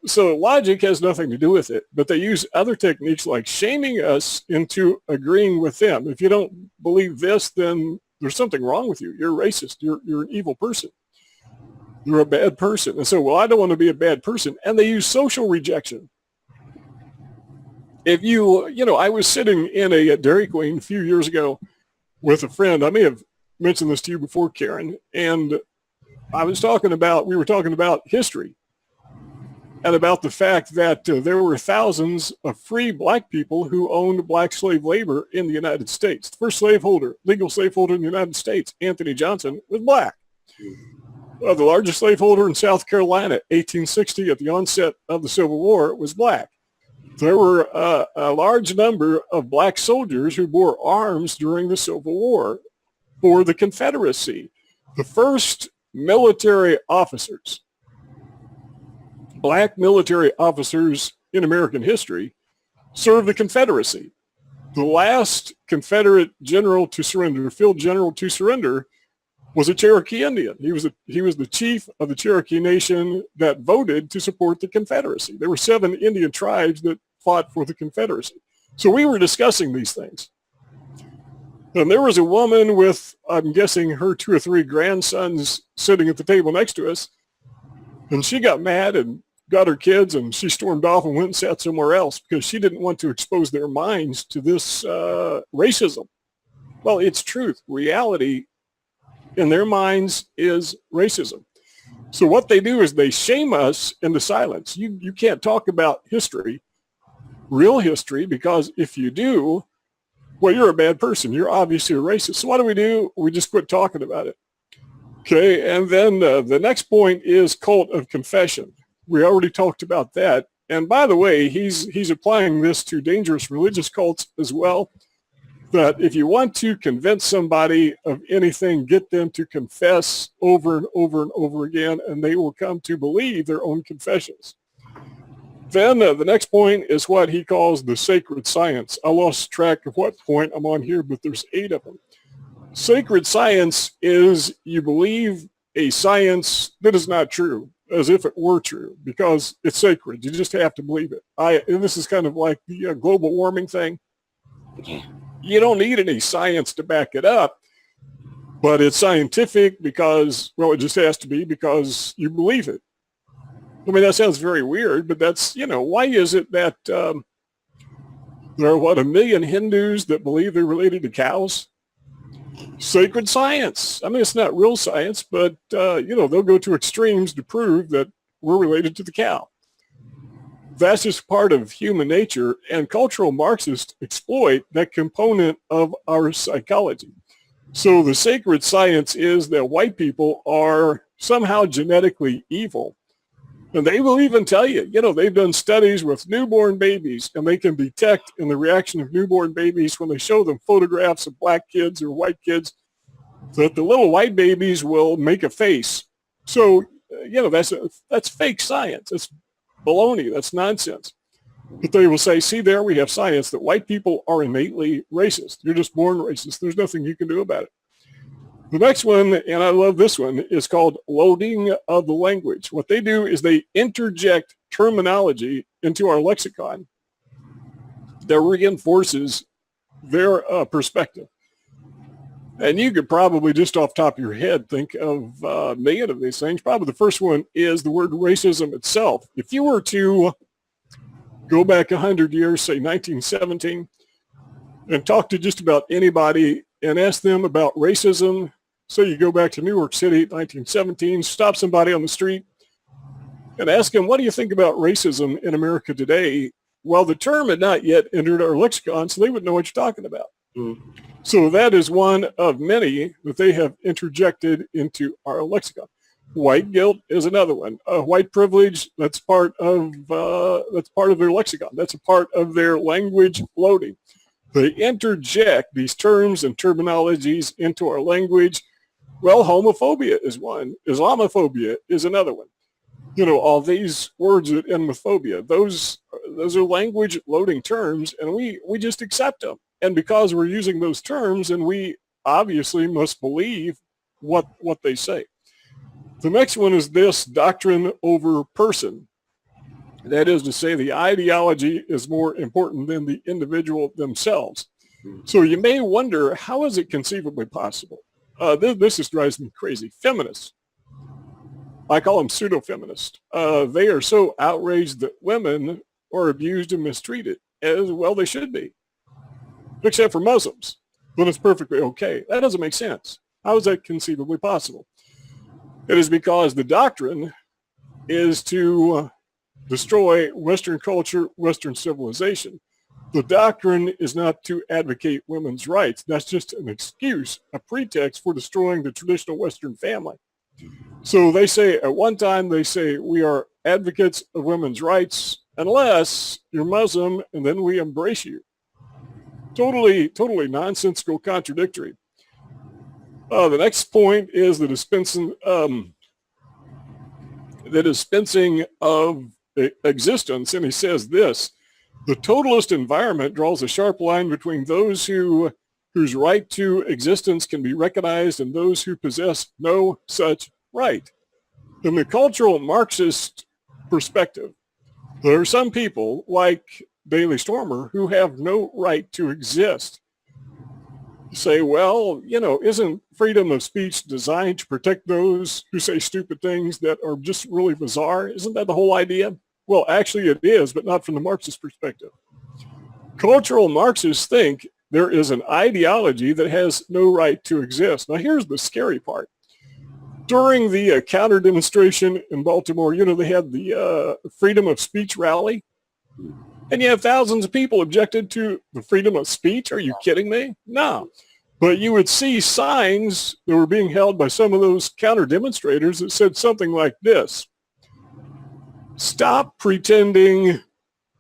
So logic has nothing to do with it, but they use other techniques like shaming us into agreeing with them. If you don't believe this, then there's something wrong with you. You're racist. You're an evil person. You're a bad person. And so, well, I don't want to be a bad person. And they use social rejection. If I was sitting in a Dairy Queen a few years ago with a friend. I may have mentioned this to you before, Karin, and we were talking about history and about the fact that there were thousands of free black people who owned black slave labor in the United States. The first legal slaveholder in the United States, Anthony Johnson, was black. The largest slaveholder in South Carolina, 1860, at the onset of the Civil War, was black. There were a large number of black soldiers who bore arms during the Civil War for the Confederacy. The first military officers, black military officers in American history, served the Confederacy. The last Confederate general to surrender, field general to surrender, was a Cherokee Indian. He was the chief of the Cherokee Nation that voted to support the Confederacy. There were 7 Indian tribes that fought for the Confederacy. So we were discussing these things. And there was a woman with, I'm guessing, her 2 or 3 grandsons sitting at the table next to us. And she got mad and got her kids, and she stormed off and went and sat somewhere else because she didn't want to expose their minds to this racism. Well, it's truth. Reality in their minds is racism. So what they do is they shame us into silence. You can't talk about history, real history, because if you do, well, you're a bad person. You're obviously a racist. So what do? We just quit talking about it. Okay, and then the next point is cult of confession. We already talked about that. And by the way, he's applying this to dangerous religious cults as well. That if you want to convince somebody of anything, get them to confess over and over and over again, and they will come to believe their own confessions. Then the next point is what he calls the sacred science. I lost track of what point I'm on here, but there's 8 of them. Sacred science is you believe a science that is not true, as if it were true, because it's sacred. You just have to believe it. And this is kind of like the global warming thing. You don't need any science to back it up, but it's scientific because, well, it just has to be because you believe it. I mean, that sounds very weird, but that's, why is it that there are, 1 million Hindus that believe they're related to cows? Sacred science. I mean, it's not real science, but, they'll go to extremes to prove that we're related to the cow. That's just part of human nature, and cultural Marxists exploit that component of our psychology. So the sacred science is that white people are somehow genetically evil. And they will even tell you, they've done studies with newborn babies, and they can detect in the reaction of newborn babies when they show them photographs of black kids or white kids, that the little white babies will make a face. So, that's fake science. It's baloney. That's nonsense. But they will say, see, there we have science that white people are innately racist. You're just born racist. There's nothing you can do about it. The next one, and I love this one, is called loading of the language. What they do is they interject terminology into our lexicon that reinforces their perspective. And you could probably just off the top of your head think of a million of these things. Probably the first one is the word racism itself. If you were to go back 100 years, say 1917, and talk to just about anybody and ask them about racism, so you go back to New York City, 1917, stop somebody on the street and ask them, what do you think about racism in America today? Well, the term had not yet entered our lexicon, so they wouldn't know what you're talking about. So that is one of many that they have interjected into our lexicon. White guilt is another one. White privilege, that's part of their lexicon. That's a part of their language loading. They interject these terms and terminologies into our language. Well, homophobia is one. Islamophobia is another one. all these words that end with phobia. Those are language loading terms, and we just accept them. And because we're using those terms, and we obviously must believe what they say. The next one is this: doctrine over person. That is to say, the ideology is more important than the individual themselves. So you may wonder, how is it conceivably possible? This just drives me crazy. Feminists, I call them pseudo-feminists. They are so outraged that women are abused and mistreated, as well they should be, except for Muslims. Then it's perfectly okay. That doesn't make sense. How is that conceivably possible? It is because the doctrine is to destroy Western culture, Western civilization. The doctrine is not to advocate women's rights. That's just an excuse, a pretext for destroying the traditional Western family. So they say, at one time, they say, we are advocates of women's rights unless you're Muslim, and then we embrace you. Totally nonsensical, contradictory. The next point is the dispensing of existence, and he says this: the totalist environment draws a sharp line between those whose right to existence can be recognized and those who possess no such right. In the cultural Marxist perspective, there are some people like Daily Stormer who have no right to exist. Say, well, isn't freedom of speech designed to protect those who say stupid things that are just really bizarre? Isn't that the whole idea? Well, actually it is, but not from the Marxist perspective. Cultural Marxists think there is an ideology that has no right to exist. Now, here's the scary part. During the counter demonstration in Baltimore, they had the freedom of speech rally. And you have thousands of people objected to the freedom of speech. Are you kidding me? No. But you would see signs that were being held by some of those counter demonstrators that said something like this: stop pretending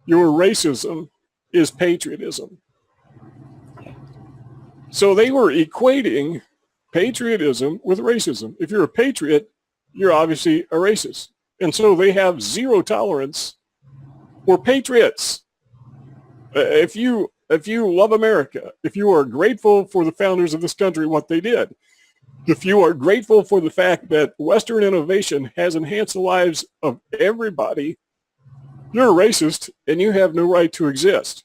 your racism is patriotism. So they were equating patriotism with racism. If you're a patriot, you're obviously a racist. And so they have zero tolerance for patriots. If you love America, if you are grateful for the founders of this country, what they did, if you are grateful for the fact that Western innovation has enhanced the lives of everybody, you're a racist and you have no right to exist.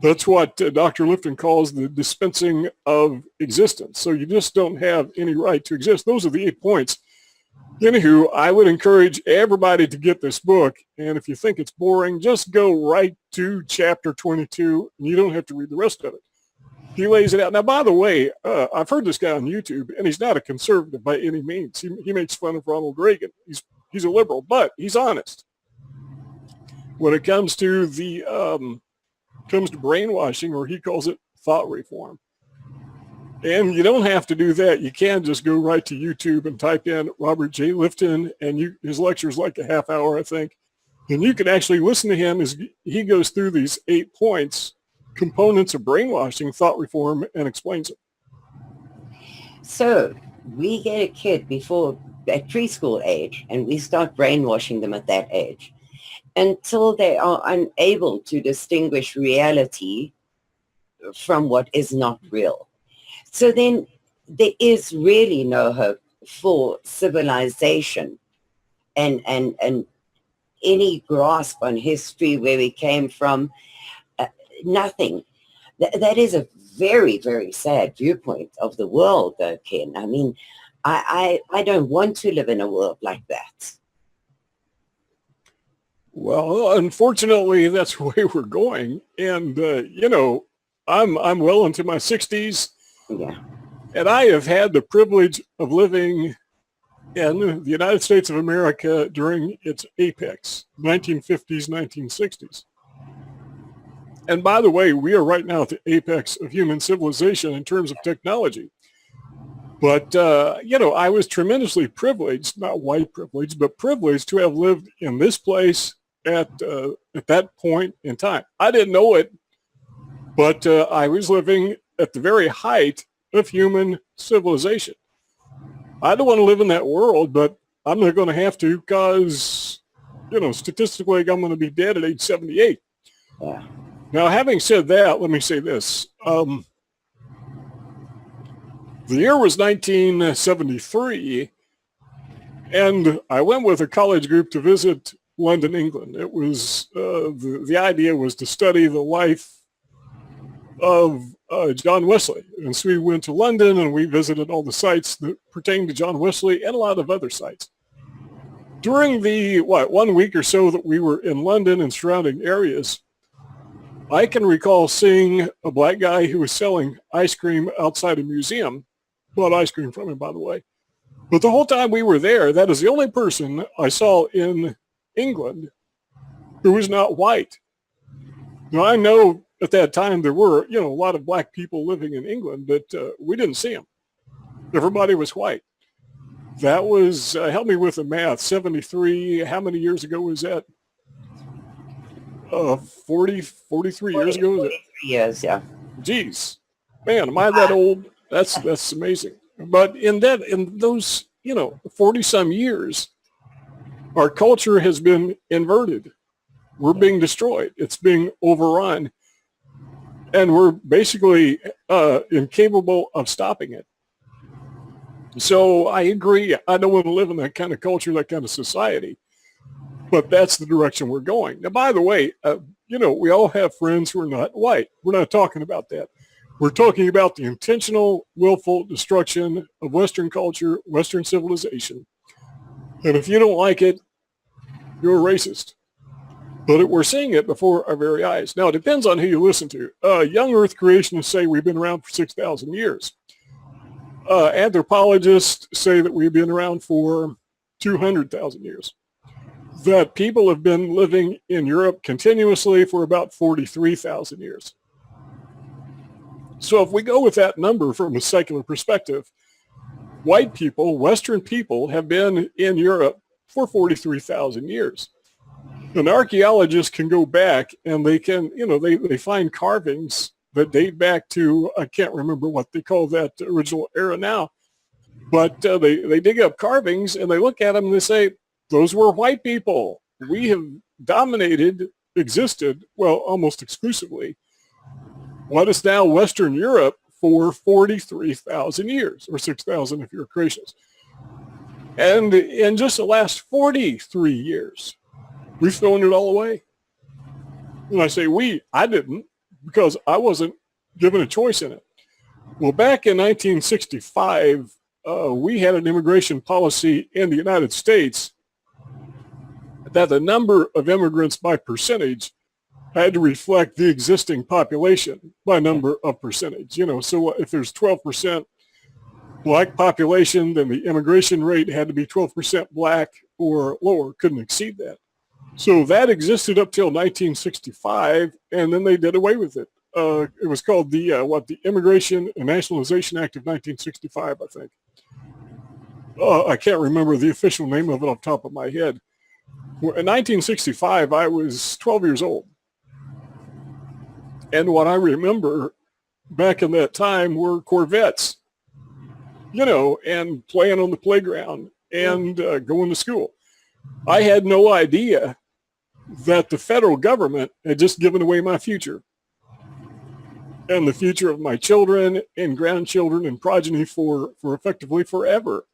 That's what Dr. Lifton calls the dispensing of existence. So you just don't have any right to exist. Those are the 8 points. Anywho, I would encourage everybody to get this book. And if you think it's boring, just go right to chapter 22, and you don't have to read the rest of it. He lays it out. Now, by the way, I've heard this guy on YouTube, and he's not a conservative by any means. He makes fun of Ronald Reagan. He's a liberal, but he's honest. When it comes to brainwashing, or he calls it thought reform. And you don't have to do that. You can just go right to YouTube and type in Robert J. Lifton, and his lecture is like a half hour, I think. And you can actually listen to him as he goes through these 8 points, components of brainwashing, thought reform, and explains it. So we get a kid at preschool age, and we start brainwashing them at that age until they are unable to distinguish reality from what is not real. So then there is really no hope for civilization and any grasp on history, where we came from, nothing. That is a very, very sad viewpoint of the world, though, Ken. I mean, I don't want to live in a world like that. Well, unfortunately, that's the way we're going. And, I'm well into my 60s. Yeah. And I have had the privilege of living in the United States of America during its apex, 1950s, 1960s. And by the way, we are right now at the apex of human civilization in terms of technology. But, I was tremendously privileged, not white privileged, but privileged to have lived in this place at that point in time. I didn't know it, but I was living at the very height of human civilization. I don't want to live in that world, but I'm not going to have to because, statistically, I'm going to be dead at age 78. Yeah. Now, having said that, let me say this. The year was 1973, and I went with a college group to visit London, England. It was, the idea was to study the life of John Wesley. And so we went to London and we visited all the sites that pertain to John Wesley and a lot of other sites. During the, 1 week or so that we were in London and surrounding areas, I can recall seeing a black guy who was selling ice cream outside a museum. Bought ice cream from him, by the way. But the whole time we were there, that is the only person I saw in England who was not white. Now, I know at that time there were, a lot of black people living in England, but we didn't see them. Everybody was white. That was, help me with the math, 73, how many years ago was that? 43 years ago? 43 years, yeah. Geez, man, am I that old? That's amazing. But in those, 40 some years, our culture has been inverted. We're being destroyed. It's being overrun. And we're basically incapable of stopping it. So I agree. I don't want to live in that kind of culture, that kind of society. But that's the direction we're going. Now, by the way, we all have friends who are not white. We're not talking about that. We're talking about the intentional, willful destruction of Western culture, Western civilization. And if you don't like it, you're a racist. But we're seeing it before our very eyes. Now, it depends on who you listen to. Young Earth creationists say we've been around for 6,000 years. Anthropologists say that we've been around for 200,000 years. That people have been living in Europe continuously for about 43,000 years. So if we go with that number from a secular perspective, white people, Western people, have been in Europe for 43,000 years. And archaeologists can go back and they can, they find carvings that date back to, I can't remember what they call that original era now, but they dig up carvings and they look at them and they say, those were white people. We have dominated, existed, well, almost exclusively, what is now Western Europe for 43,000 years, or 6,000 if you're a creationist. And in just the last 43 years, we've thrown it all away. And I say we, I didn't, because I wasn't given a choice in it. Well, back in 1965, we had an immigration policy in the United States that the number of immigrants by percentage had to reflect the existing population by number of percentage. So if there's 12% black population, then the immigration rate had to be 12% black or lower, couldn't exceed that. So that existed up till 1965, and then they did away with it. It was called the Immigration and Nationalization Act of 1965, I think. I can't remember the official name of it off the top of my head. In 1965, I was 12 years old. And what I remember back in that time were Corvettes, and playing on the playground and going to school. I had no idea that the federal government had just given away my future and the future of my children and grandchildren and progeny for effectively forever.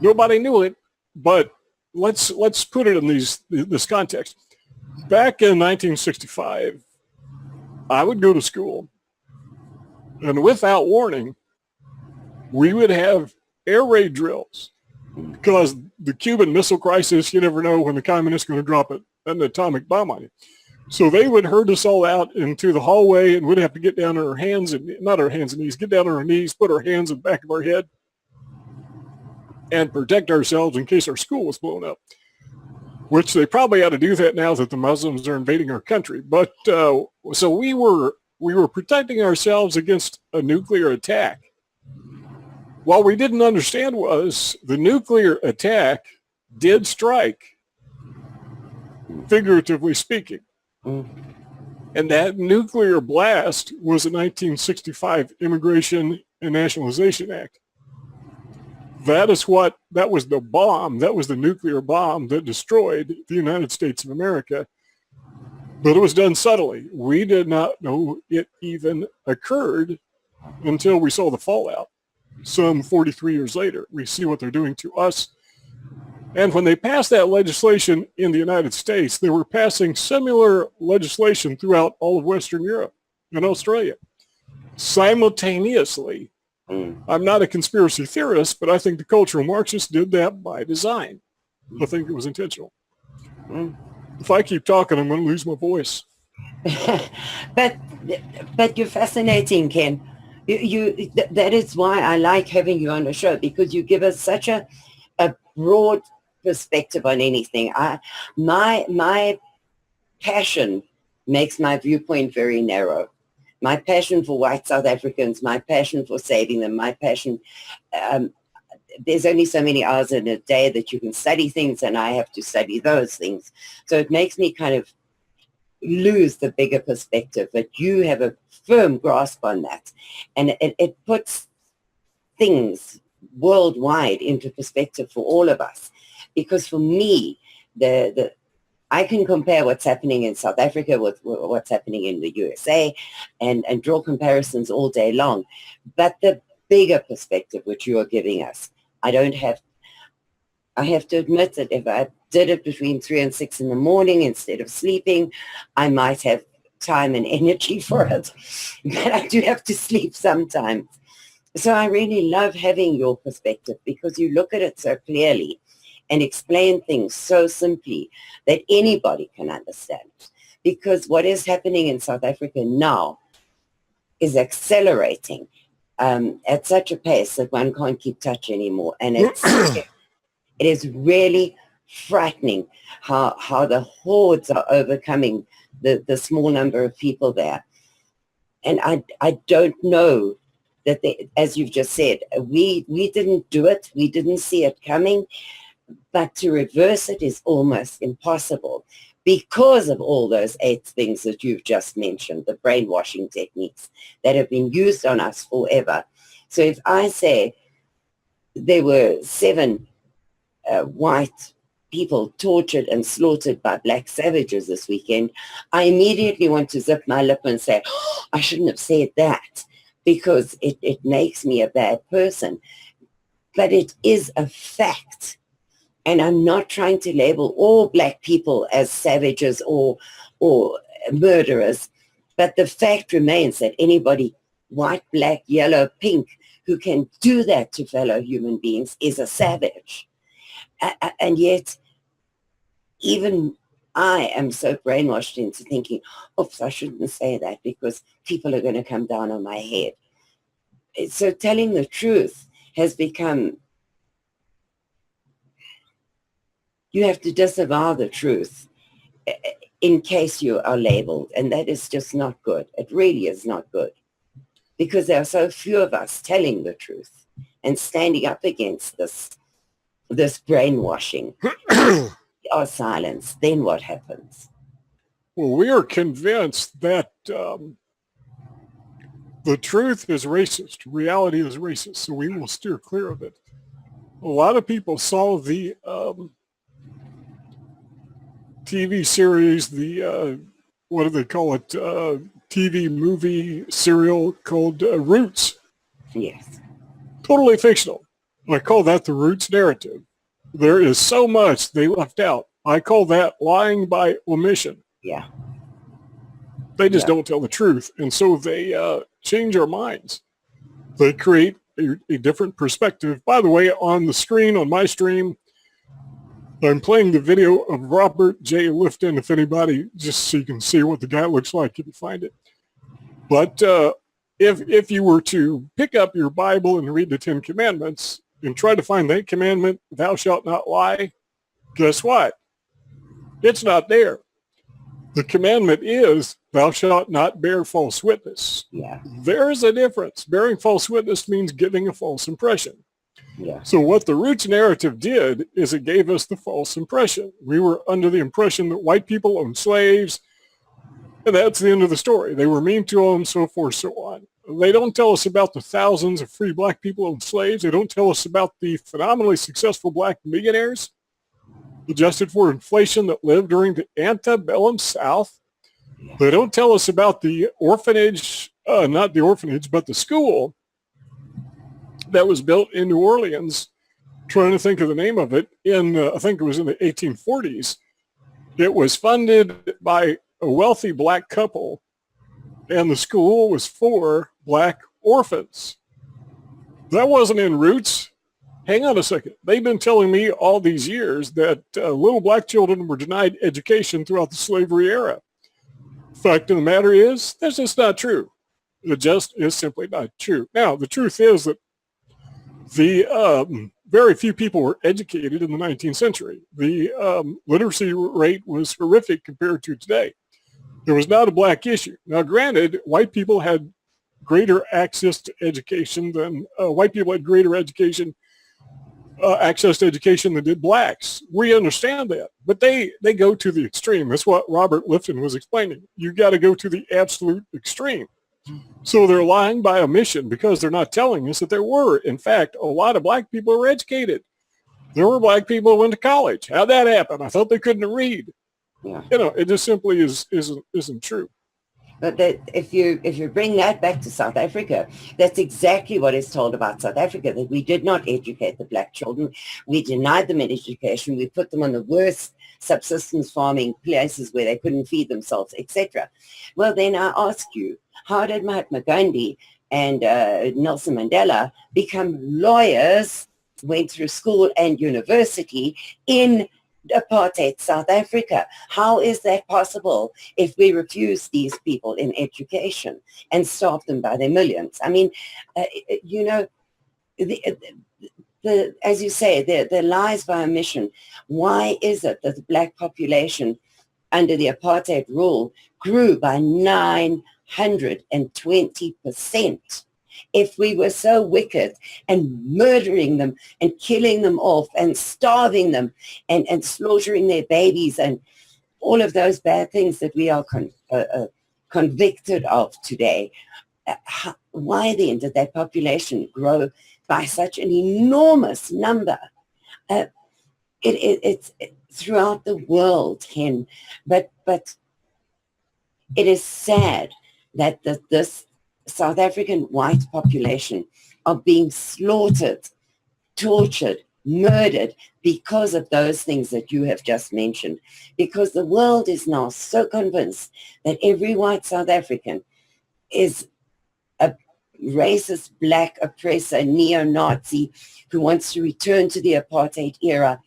Nobody knew it, but let's put it in this context. Back in 1965, I would go to school, and without warning, we would have air raid drills because the Cuban Missile Crisis, you never know when the communists are going to drop an atomic bomb on you. So they would herd us all out into the hallway, and we'd have to get down on our hands and not our hands and knees, get down on our knees, put our hands in the back of our head, and protect ourselves in case our school was blown up. Which they probably ought to do that now that the Muslims are invading our country. But so we were protecting ourselves against a nuclear attack. What we didn't understand was the nuclear attack did strike, figuratively speaking. And that nuclear blast was the 1965 Immigration and Nationalization Act. That was the bomb. That was the nuclear bomb that destroyed the United States of America. But it was done subtly. We did not know it even occurred until we saw the fallout. Some 43 years later, we see what they're doing to us. And when they passed that legislation in the United States, they were passing similar legislation throughout all of Western Europe and Australia simultaneously. I'm not a conspiracy theorist, but I think the cultural Marxists did that by design. I think it was intentional. If I keep talking, I'm going to lose my voice. but you're fascinating, Ken. That is why I like having you on the show, because you give us such a broad perspective on anything. My passion makes my viewpoint very narrow. My passion for white South Africans, my passion for saving them, my passion, there's only so many hours in a day that you can study things, and I have to study those things. So it makes me kind of lose the bigger perspective, but you have a firm grasp on that. And it puts things worldwide into perspective for all of us. Because for me, I can compare what's happening in South Africa with what's happening in the USA and draw comparisons all day long. But the bigger perspective which you are giving us, I have to admit that if I did it between 3 and 6 in the morning instead of sleeping, I might have time and energy for it. But I do have to sleep sometimes. So I really love having your perspective, because you look at it so clearly and explain things so simply that anybody can understand. Because what is happening in South Africa now is accelerating at such a pace that one can't keep touch anymore. And it is really frightening how the hordes are overcoming the small number of people there. And I don't know that as you've just said, we didn't do it. We didn't see it coming. But to reverse it is almost impossible because of all those 8 things that you've just mentioned, the brainwashing techniques that have been used on us forever. So if I say there were 7 white people tortured and slaughtered by black savages this weekend, I immediately want to zip my lip and say, oh, I shouldn't have said that, because it makes me a bad person. But it is a fact. And I'm not trying to label all black people as savages or murderers. But the fact remains that anybody, white, black, yellow, pink, who can do that to fellow human beings is a savage. And yet, even I am so brainwashed into thinking, oops, I shouldn't say that because people are going to come down on my head. So telling the truth has become, you have to disavow the truth in case you are labeled. And that is just not good. It really is not good, because there are so few of us telling the truth and standing up against this brainwashing. Or silence. Then what happens? Well, we are convinced that the truth is racist. Reality is racist, so we will steer clear of it. A lot of people saw the TV series, the, what do they call it, TV movie serial called Roots. Yes. Totally fictional. I call that the Roots narrative. There is so much they left out. I call that lying by omission. Yeah. They just don't tell the truth. And so they change our minds. They create a different perspective. By the way, on the screen, on my stream, I'm playing the video of Robert J. Lifton, if anybody, just so you can see what the guy looks like if you find it. But if you were to pick up your Bible and read the 10 Commandments and try to find that commandment, thou shalt not lie, guess what? It's not there. The commandment is, thou shalt not bear false witness. Yeah. There is a difference. Bearing false witness means giving a false impression. Yeah. So what the Roots narrative did is it gave us the false impression. We were under the impression that white people owned slaves, and that's the end of the story. They were mean to them, so forth, so on. They don't tell us about the thousands of free black people and slaves. They don't tell us about the phenomenally successful black millionaires, adjusted for inflation, that lived during the antebellum South. They don't tell us about the orphanage, not the orphanage, but the school that was built in New Orleans, trying to think of the name of it, in, I think it was in the 1840s. It was funded by a wealthy black couple, and the school was for black orphans. That wasn't in Roots. Hang on a second. They've been telling me all these years that little black children were denied education throughout the slavery era. Fact of the matter is, that's just not true. It just is simply not true. Now, the truth is that the very few people were educated in the 19th century. The literacy rate was horrific compared to today. There was not a black issue. Now, granted, white people had greater access to education than access to education than did blacks. We understand that, but they go to the extreme. That's what Robert Lifton was explaining. You got to go to the absolute extreme. So they're lying by omission, because they're not telling us that there were, in fact, a lot of black people who were educated. There were black people who went to college. How'd that happen? I thought they couldn't read. Yeah. It just simply isn't true. But that if you bring that back to South Africa, that's exactly what is told about South Africa, that we did not educate the black children. We denied them education. We put them on the worst subsistence farming places where they couldn't feed themselves, etc. Well, then I ask you, how did Mahatma Gandhi and Nelson Mandela become lawyers, went through school and university in apartheid South Africa? How is that possible if we refuse these people in education and starve them by their millions? I mean, as you say, the lies by omission. Why is it that the black population under the apartheid rule grew by 920%? If we were so wicked and murdering them and killing them off and starving them and slaughtering their babies and all of those bad things that we are convicted of today, why then did that population grow by such an enormous number? It's throughout the world, Ken, but it is sad that this South African white population are being slaughtered, tortured, murdered because of those things that you have just mentioned. Because the world is now so convinced that every white South African is a racist, black oppressor, neo-Nazi who wants to return to the apartheid era,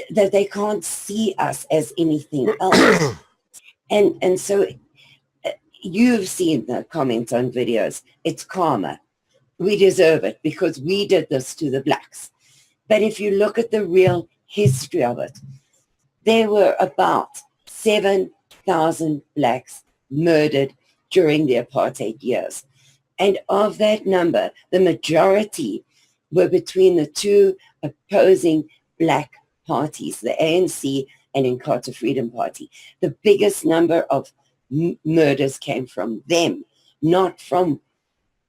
that they can't see us as anything else. And so you've seen the comments on videos. It's karma. We deserve it because we did this to the blacks. But if you look at the real history of it, there were about 7,000 blacks murdered during the apartheid years. And of that number, the majority were between the two opposing black parties, the ANC and Inkatha Freedom Party. The biggest number of murders came from them, not from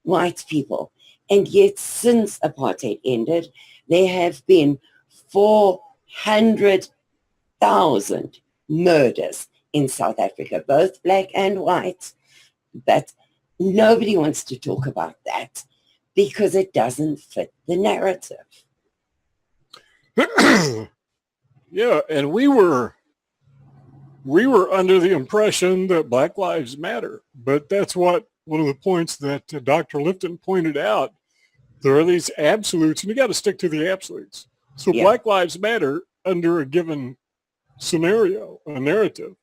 white people. And yet since apartheid ended, there have been 400,000 murders in South Africa, both black and white. But nobody wants to talk about that because it doesn't fit the narrative. Yeah, and we were under the impression that Black Lives Matter, but that's one of the points that Dr. Lifton pointed out. There are these absolutes, and you got to stick to the absolutes. So yeah. Black Lives Matter under a given scenario, a narrative,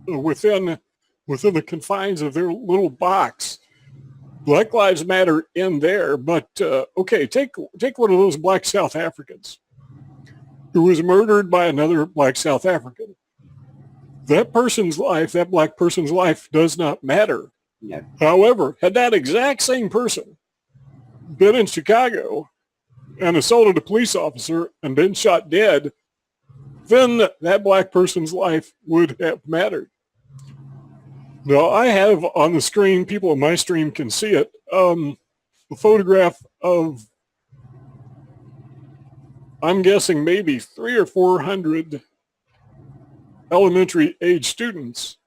within the confines of their little box. Black Lives Matter in there, but okay, take one of those black South Africans who was murdered by another black South African. That black person's life does not matter. No. However, had that exact same person been in Chicago and assaulted a police officer and been shot dead, then that black person's life would have mattered. No, I have on the screen, people on my stream can see it, a photograph of, I'm guessing maybe 300 or 400 elementary age students.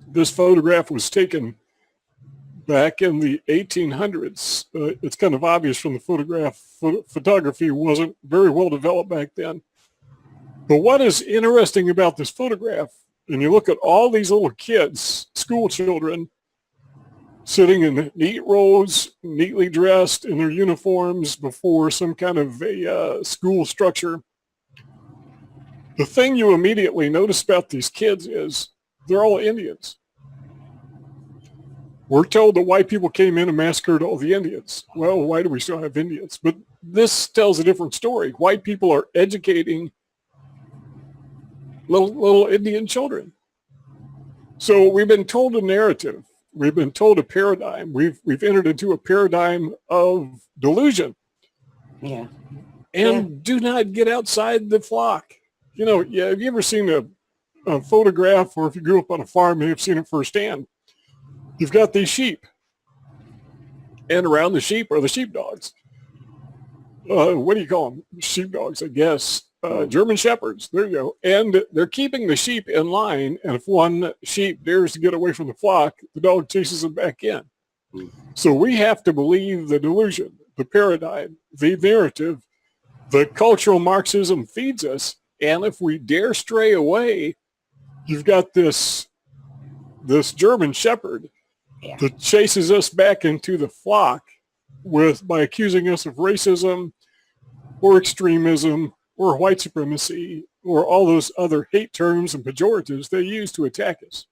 This photograph was taken back in the 1800s. It's kind of obvious from the photograph. Photography wasn't very well developed back then. But what is interesting about this photograph, and you look at all these little kids, school children, sitting in neat rows, neatly dressed in their uniforms before some kind of a school structure. The thing you immediately notice about these kids is they're all Indians. We're told that white people came in and massacred all the Indians. Well, why do we still have Indians? But this tells a different story. White people are educating little Indian children. So we've been told a narrative. We've been told a paradigm. We've entered into a paradigm of delusion. Yeah. And do not get outside the flock. You know, yeah, have you ever seen a photograph, or if you grew up on a farm, you've seen it firsthand. You've got these sheep, and around the sheep are the sheepdogs. What do you call them? Sheepdogs, I guess. German shepherds. There you go. And they're keeping the sheep in line, and if one sheep dares to get away from the flock, the dog chases them back in. So we have to believe the delusion, the paradigm, the narrative, the cultural Marxism feeds us. And if we dare stray away, you've got this German shepherd that chases us back into the flock by accusing us of racism or extremism or white supremacy or all those other hate terms and pejoratives they use to attack us.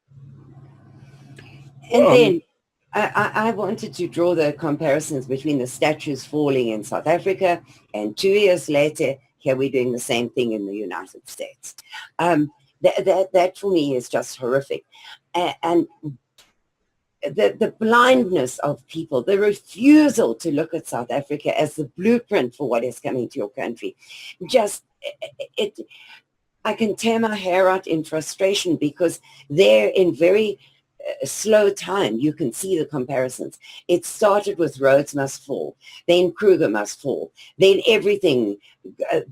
And then I wanted to draw the comparisons between the statues falling in South Africa, and 2 years later, here we're doing the same thing in the United States. That for me is just horrific. And the blindness of people, the refusal to look at South Africa as the blueprint for what is coming to your country. I can tear my hair out in frustration, because they're in very slow time. You can see the comparisons. It started with Rhodes must fall, then Kruger must fall, then everything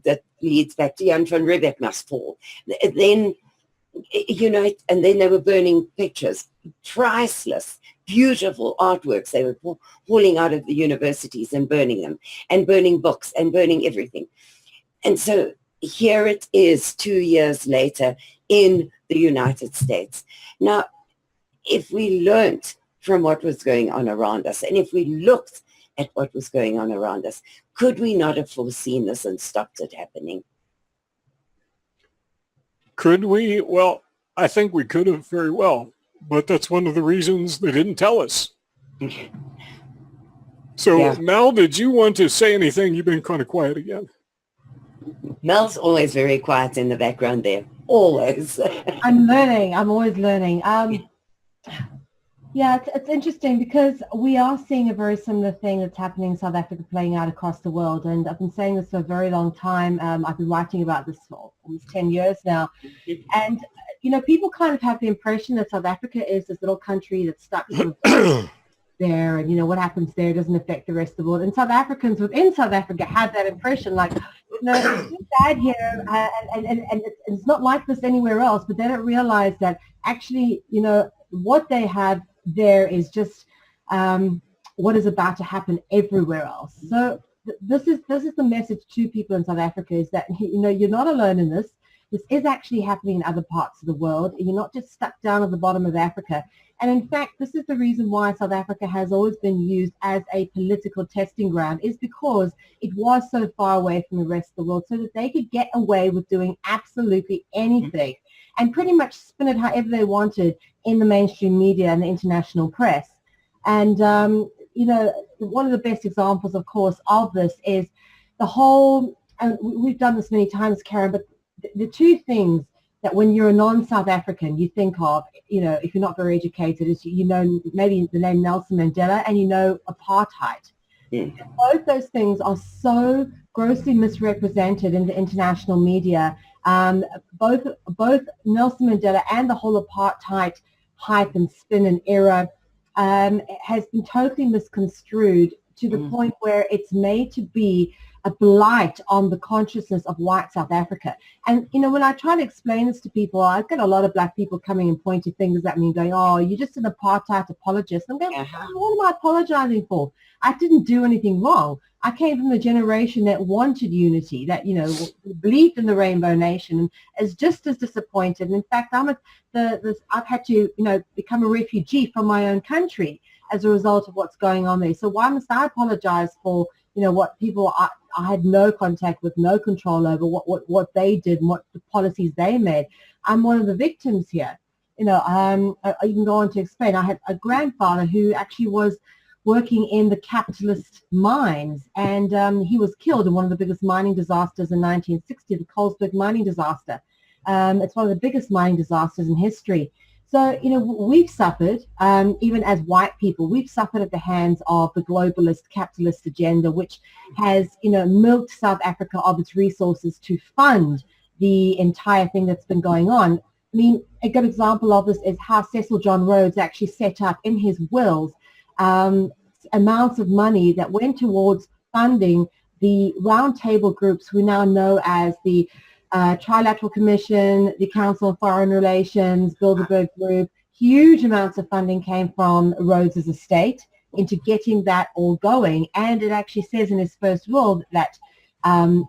that leads back to Jan van Riebeeck must fall. Then, you know, and then they were burning pictures, priceless, beautiful artworks. They were pulling out of the universities and burning them, and burning books and burning everything. And so here it is 2 years later in the United States. Now, if we learned from what was going on around us, and if we looked at what was going on around us, could we not have foreseen this and stopped it happening? Could we? Well, I think we could have very well, but that's one of the reasons they didn't tell us. So Mel, did you want to say anything? You've been kind of quiet again. Mel's always very quiet in the background there. Always. I'm learning. I'm always learning. Yeah, it's interesting, because we are seeing a very similar thing that's happening in South Africa playing out across the world. And I've been saying this for a very long time. I've been writing about this for almost 10 years now. And, you know, people kind of have the impression that South Africa is this little country that's stuck sort of there, and, you know, what happens there doesn't affect the rest of the world. And South Africans within South Africa have that impression, like, you know, it's too bad here, and it's not like this anywhere else. But they don't realize that actually, you know, what they have there is just what is about to happen everywhere else. So this is the message to people in South Africa, is that, you know, you're not alone in this. This is actually happening in other parts of the world. You're not just stuck down at the bottom of Africa. And in fact, this is the reason why South Africa has always been used as a political testing ground, is because it was so far away from the rest of the world, so that they could get away with doing absolutely anything and pretty much spin it however they wanted in the mainstream media and the international press. And, you know, one of the best examples, of course, of this is the whole, and we've done this many times, Karin, but the two things that when you're a non-South African, you think of, you know, if you're not very educated, is, you know, maybe the name Nelson Mandela, and you know apartheid. Yeah. Both those things are so grossly misrepresented in the international media. Both Nelson Mandela and the whole apartheid hype and spin and era has been totally misconstrued to the point where it's made to be a blight on the consciousness of white South Africa. And, you know, when I try to explain this to people, I get a lot of black people coming and pointing fingers at me and going, oh, you're just an apartheid apologist. I'm going, what am I apologizing for? I didn't do anything wrong. I came from the generation that wanted unity, that, you know, believed in the Rainbow Nation, and is just as disappointed. And in fact, I've had to, you know, become a refugee from my own country as a result of what's going on there. So why must I apologize for, you know, what people I had no contact with, no control over, what they did and what the policies they made? I'm one of the victims here. You know, I can go on to explain. I had a grandfather who actually was working in the capitalist mines, and he was killed in one of the biggest mining disasters in 1960, the Colesberg mining disaster. It's one of the biggest mining disasters in history. So, you know, we've suffered, even as white people, we've suffered at the hands of the globalist capitalist agenda, which has, you know, milked South Africa of its resources to fund the entire thing that's been going on. I mean, a good example of this is how Cecil John Rhodes actually set up in his wills amounts of money that went towards funding the roundtable groups we now know as the Trilateral Commission, the Council on Foreign Relations, Bilderberg Group. Huge amounts of funding came from Rhodes's estate into getting that all going. And it actually says in his first will that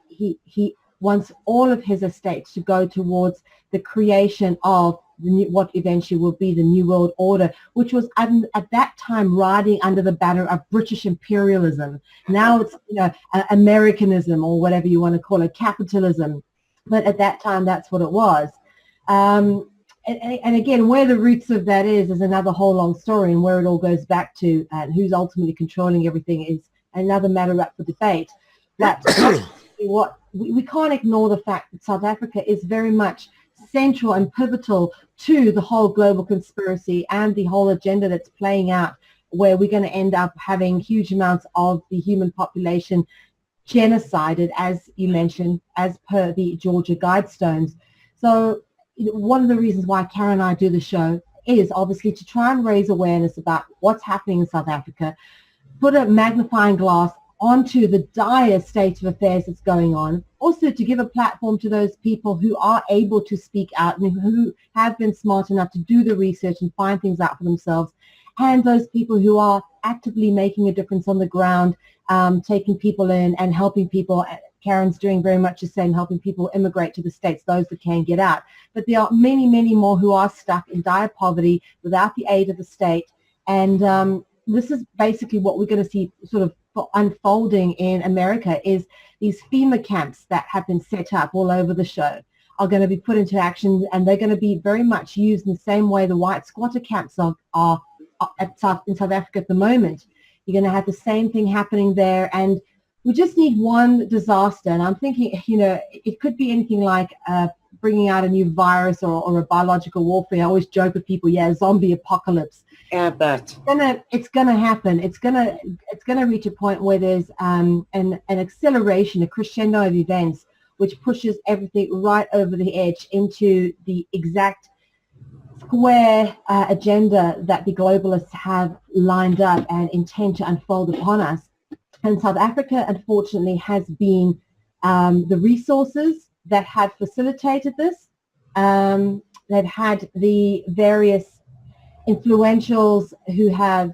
he wants all of his estate to go towards the creation of what eventually will be the New World Order, which was at that time riding under the banner of British imperialism. Now it's, you know, Americanism, or whatever you want to call it, capitalism. But at that time, that's what it was. And again, where the roots of that is another whole long story, and where it all goes back to and who's ultimately controlling everything is another matter up for debate. But what we can't ignore the fact that South Africa is very much central and pivotal to the whole global conspiracy and the whole agenda that's playing out, where we're going to end up having huge amounts of the human population genocided, as you mentioned, as per the Georgia Guidestones. So, you know, one of the reasons why Karin and I do the show is obviously to try and raise awareness about what's happening in South Africa, put a magnifying glass onto the dire state of affairs that's going on, also to give a platform to those people who are able to speak out and who have been smart enough to do the research and find things out for themselves, and those people who are actively making a difference on the ground, taking people in and helping people. Karin's doing very much the same, helping people immigrate to the States, those that can get out. But there are many, many more who are stuck in dire poverty without the aid of the state. And this is basically what we're going to see sort of unfolding in America, is these FEMA camps that have been set up all over the show are going to be put into action, and they're going to be very much used in the same way the white squatter camps are in South Africa at the moment. You're going to have the same thing happening there, and we just need one disaster. And I'm thinking, you know, it could be anything like bringing out a new virus or a biological warfare. I always joke with people, yeah, zombie apocalypse. Yeah, but it's gonna happen. It's gonna reach a point where there's an acceleration, a crescendo of events, which pushes everything right over the edge into the exact square agenda that the globalists have lined up and intend to unfold upon us. And South Africa, unfortunately, has been the resources that have facilitated this. They've had the various influentials who have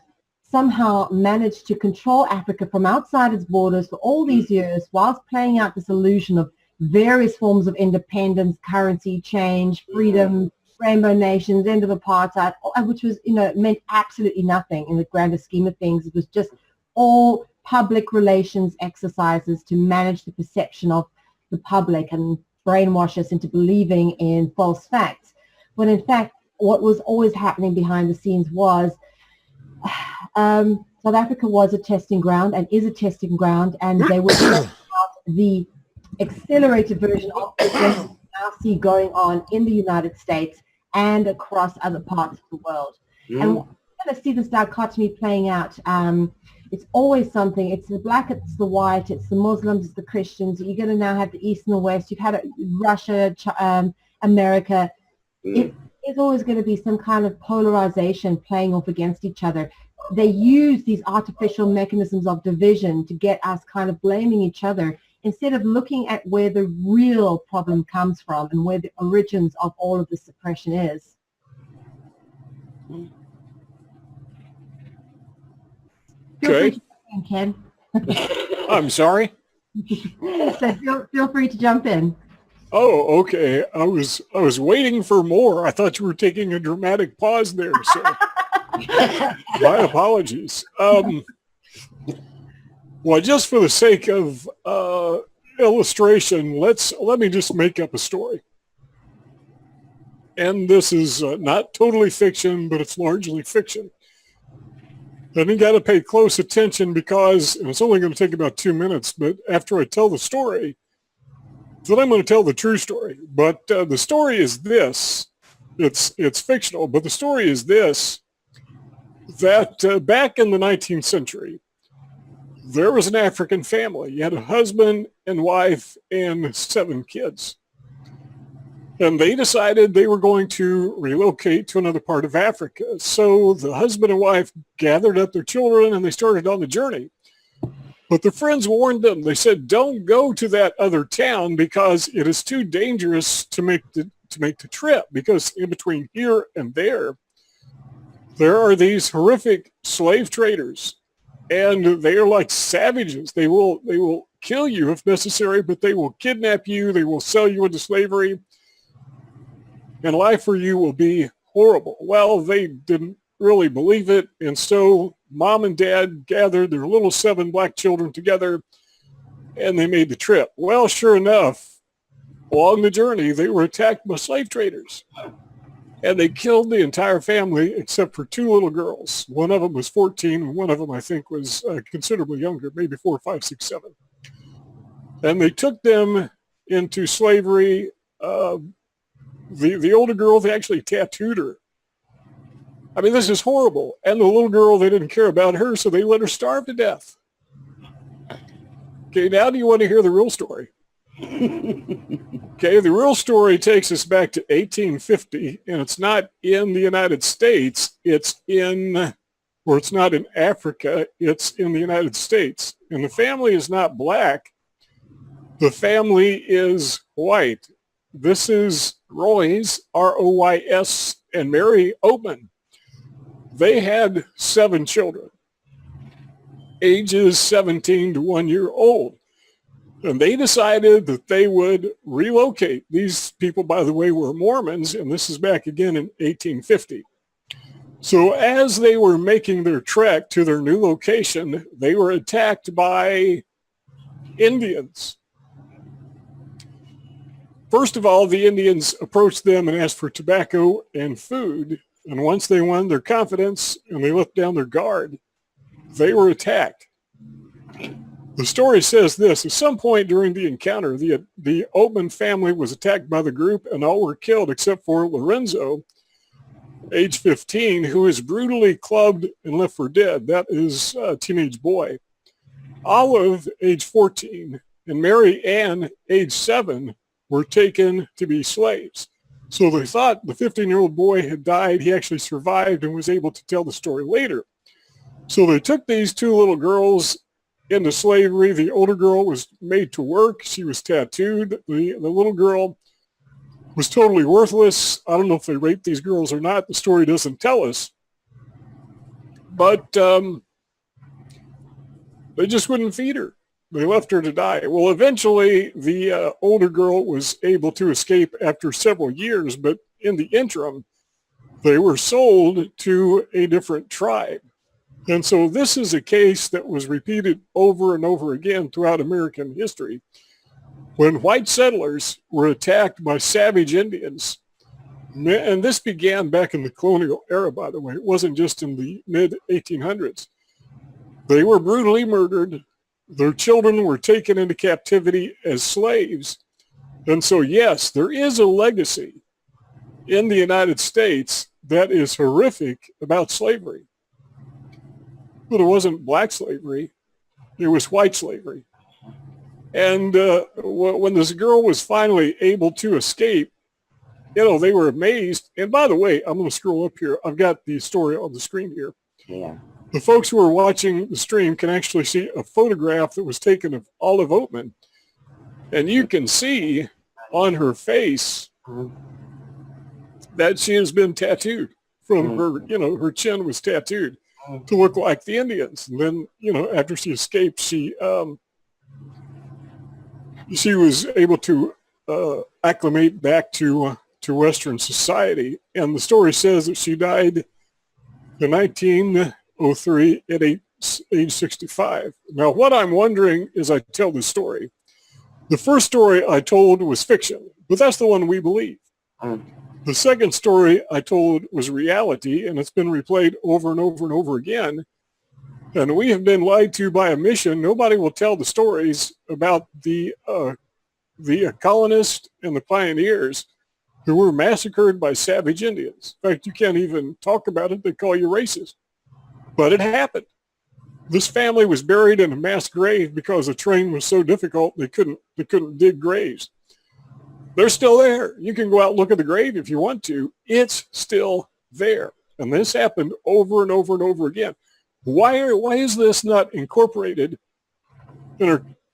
somehow managed to control Africa from outside its borders for all these years, whilst playing out this illusion of various forms of independence, currency change, freedom, rainbow nations, end of apartheid, which was, you know, meant absolutely nothing in the grander scheme of things. It was just all public relations exercises to manage the perception of the public and brainwash us into believing in false facts. When in fact, what was always happening behind the scenes was South Africa was a testing ground and is a testing ground, and they were the accelerated version of what we now see going on in the United States and across other parts of the world. And we're going to see this dichotomy playing out. It's always something. It's the black, it's the white, it's the Muslims, it's the Christians. You're going to now have the East and the West. You've had Russia, America. there's always going to be some kind of polarization playing off against each other. They use these artificial mechanisms of division to get us kind of blaming each other instead of looking at where the real problem comes from and where the origins of all of the suppression is. Feel free to jump in, Ken. I'm sorry? So feel free to jump in. Oh, okay. I was waiting for more. I thought you were taking a dramatic pause there. So my apologies. Well, just for the sake of illustration, let me just make up a story. And this is not totally fiction, but it's largely fiction. And you got to pay close attention because, and it's only going to take about 2 minutes, but after I tell the story, then I'm going to tell the true story. But the story is this. It's fictional, but the story is this, that back in the 19th century, there was an African family. You had a husband and wife and 7 kids. And they decided they were going to relocate to another part of Africa. So the husband and wife gathered up their children and they started on the journey. But their friends warned them. They said, don't go to that other town because it is too dangerous to make the trip, because in between here and there are these horrific slave traders, and they are like savages. They will kill you if necessary, but they will kidnap you. They will sell you into slavery, and life for you will be horrible. Well, they didn't really believe it, and so mom and dad gathered their little 7 black children together, and they made the trip. Well, sure enough, along the journey, they were attacked by slave traders, and they killed the entire family except for 2 little girls. One of them was 14, and one of them, I think, was considerably younger, maybe 4, 5, 6, 7. And they took them into slavery. The older girl, they actually tattooed her. I mean, this is horrible. And the little girl, they didn't care about her, so they let her starve to death. Okay, now do you want to hear the real story? Okay, the real story takes us back to 1850, and it's not in the United States. It's not in Africa. It's in the United States. And the family is not black. The family is white. This is Roy's, R-O-Y-S, and Mary Oatman. They had 7 children, ages 17 to 1 year old. And they decided that they would relocate. These people, by the way, were Mormons, and this is back again in 1850. So as they were making their trek to their new location, they were attacked by Indians. First of all, the Indians approached them and asked for tobacco and food. And once they won their confidence and they let down their guard, they were attacked. The story says this: at some point during the encounter, the Oatman family was attacked by the group, and all were killed except for Lorenzo, age 15, who is brutally clubbed and left for dead. That is a teenage boy. Olive, age 14, and Mary Ann, age 7, were taken to be slaves. So they thought the 15-year-old boy had died. He actually survived and was able to tell the story later. So they took these 2 little girls into slavery. The older girl was made to work. She was tattooed. The little girl was totally worthless. I don't know if they raped these girls or not. The story doesn't tell us. But they just wouldn't feed her. They left her to die. Well, eventually, the older girl was able to escape after several years, but in the interim, they were sold to a different tribe. And so this is a case that was repeated over and over again throughout American history. When white settlers were attacked by savage Indians, and this began back in the colonial era, by the way. It wasn't just in the mid-1800s. They were brutally murdered. Their children were taken into captivity as slaves. And so, yes, there is a legacy in the United States that is horrific about slavery. But it wasn't black slavery. It was white slavery. And when this girl was finally able to escape, they were amazed. And by the way, I'm going to scroll up here. I've got the story on the screen here. Yeah. The folks who are watching the stream can actually see a photograph that was taken of Olive Oatman. And you can see on her face that she has been tattooed from her, her chin was tattooed to look like the Indians. And then, after she escaped, she was able to acclimate back to Western society. And the story says that she died in 1903 at age 65. Now, what I'm wondering as I tell this story, the first story I told was fiction, but that's the one we believe. The second story I told was reality, and it's been replayed over and over and over again. And we have been lied to by omission. Nobody will tell the stories about the colonists and the pioneers who were massacred by savage Indians. In fact, you can't even talk about it. They call you racist. But it happened. This family was buried in a mass grave because the terrain was so difficult they couldn't dig graves. They're still there. You can go out and look at the grave if you want to. It's still there. And this happened over and over and over again. Why is this not incorporated in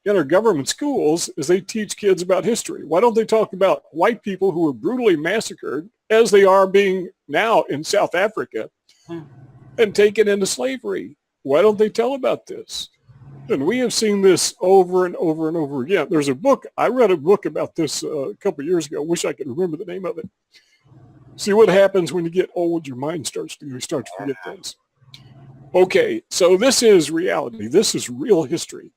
our government schools as they teach kids about history? Why don't they talk about white people who were brutally massacred, as they are being now in South Africa, and taken into slavery? Why don't they tell about this? And we have seen this over and over and over again. There's a book, I read a book about this a couple of years ago. I wish I could remember the name of it. See what happens when you get old, your mind starts to forget things. Okay, so this is reality. This is real history.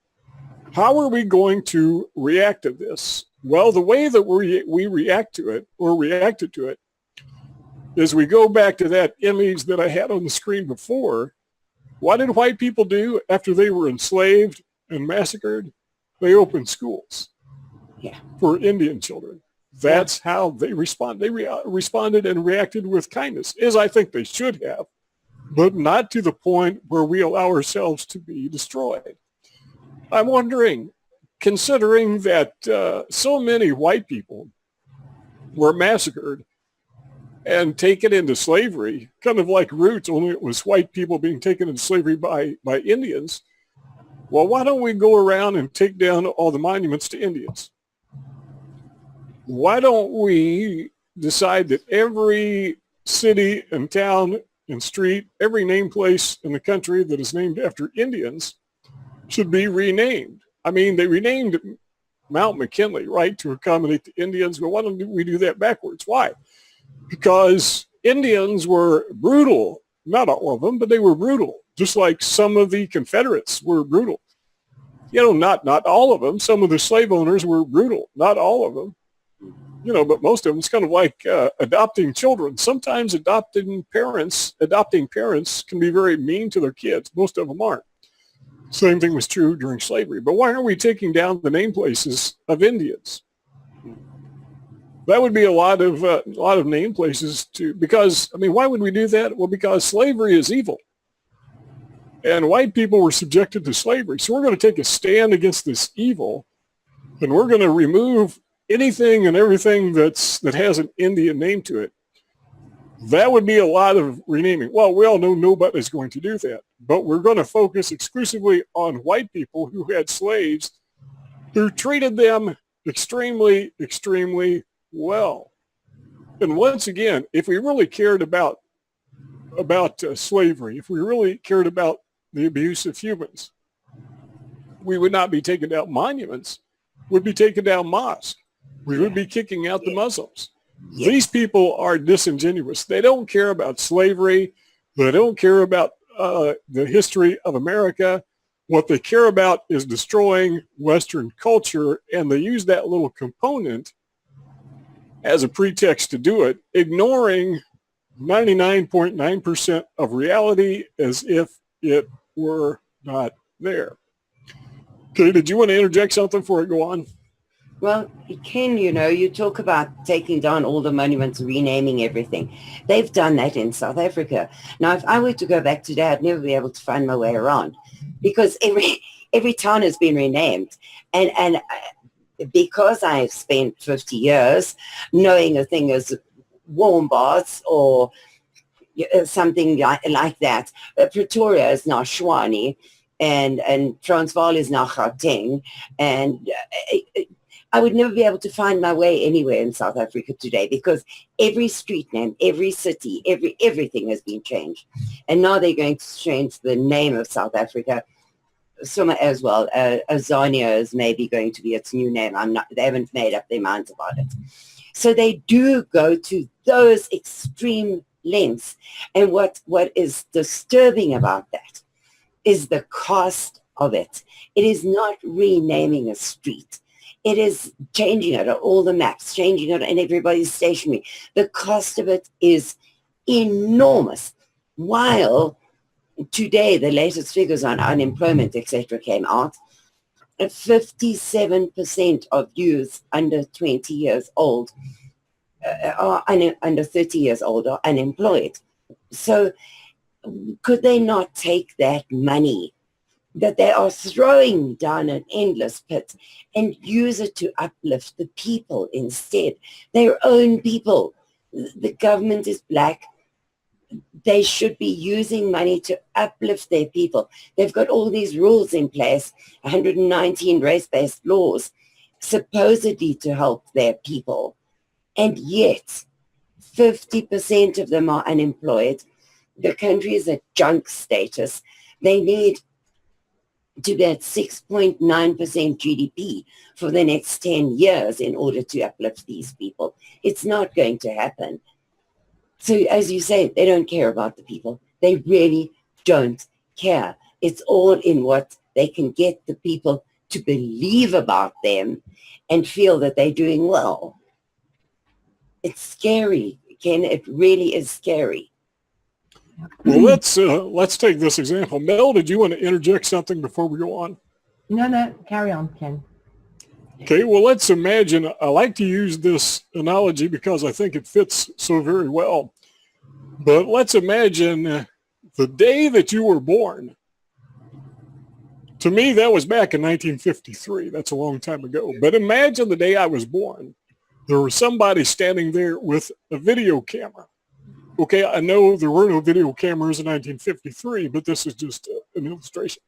How are we going to react to this? Well, the way that we react to it, or reacted to it, is we go back to that image that I had on the screen before. What did white people do after they were enslaved and massacred? They opened schools for Indian children. That's how they respond. They responded and reacted with kindness, as I think they should have, but not to the point where we allow ourselves to be destroyed. I'm wondering, considering that so many white people were massacred and taken into slavery, kind of like Roots, only it was white people being taken into slavery by Indians. Well, why don't we go around and take down all the monuments to Indians? Why don't we decide that every city and town and street, every named place in the country that is named after Indians should be renamed? I mean, they renamed Mount McKinley, right, to accommodate the Indians. But why don't we do that backwards? Why? Because Indians were brutal. Not all of them, but they were brutal, just like some of the Confederates were brutal. Not all of them. Some of the slave owners were brutal. Not all of them. But most of them, it's kind of like adopting children. Sometimes adopting parents can be very mean to their kids. Most of them aren't. Same thing was true during slavery. But why aren't we taking down the name places of Indians? That would be a lot of name places because why would we do that? Well, because slavery is evil. And white people were subjected to slavery. So we're going to take a stand against this evil, and we're going to remove anything and everything that has an Indian name to it. That would be a lot of renaming. Well, we all know nobody's going to do that, but we're going to focus exclusively on white people who had slaves, who treated them extremely, extremely well. And once again, if we really cared about slavery, if we really cared about the abuse of humans, we would not be taking down monuments. We'd be taking down mosques. We would be kicking out the Muslims. These people are disingenuous. They don't care about slavery. They don't care about the history of America. What they care about is destroying Western culture, and they use that little component as a pretext to do it, ignoring 99.9% of reality as if it were not there. Okay, did you want to interject something before I go on? Well, Ken, you talk about taking down all the monuments, renaming everything. They've done that in South Africa. Now, if I were to go back today, I'd never be able to find my way around because every town has been renamed. And because I've spent 50 years knowing a thing as warm baths or something like that. Pretoria is now Shwani, and Transvaal is now Gauteng, and I would never be able to find my way anywhere in South Africa today because every street name, every city, everything has been changed. And now they're going to change the name of South Africa as well. Azania is maybe going to be its new name. They haven't made up their minds about it. So they do go to those extreme lengths. And what is disturbing about that is the cost of it. It is not renaming a street. It is changing it on all the maps, changing it in everybody's stationery. The cost of it is enormous. While today, the latest figures on unemployment, etc., came out, 57% of youth under 20 years old, under 30 years old, are unemployed. So could they not take that money that they are throwing down an endless pit and use it to uplift the people instead, their own people? The government is black. They should be using money to uplift their people. They've got all these rules in place, 119 race-based laws, supposedly to help their people. And yet, 50% of them are unemployed. The country is at junk status. They need to be at 6.9% GDP for the next 10 years in order to uplift these people. It's not going to happen. So as you say, they don't care about the people. They really don't care. It's all in what they can get the people to believe about them and feel that they're doing well. It's scary, Ken. It really is scary. Well, let's take this example. Mel, did you want to interject something before we go on? No, carry on, Ken. Okay, well, let's imagine, I like to use this analogy because I think it fits so very well. But let's imagine the day that you were born. To me, that was back in 1953. That's a long time ago. But imagine the day I was born. There was somebody standing there with a video camera. Okay, I know there were no video cameras in 1953, but this is just an illustration.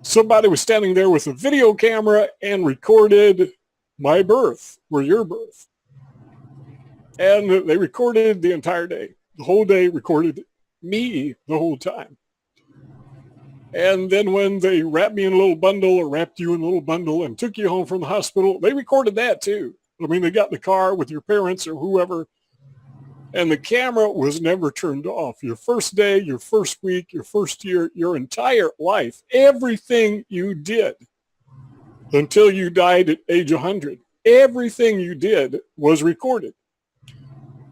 Somebody was standing there with a video camera and recorded my birth or your birth. And they recorded the entire day. The whole day recorded me the whole time. And then when they wrapped me in a little bundle or wrapped you in a little bundle and took you home from the hospital, they recorded that too. I mean, they got in the car with your parents or whoever, and the camera was never turned off. Your first day, your first week, your first year, your entire life, everything you did until you died at age 100, everything you did was recorded.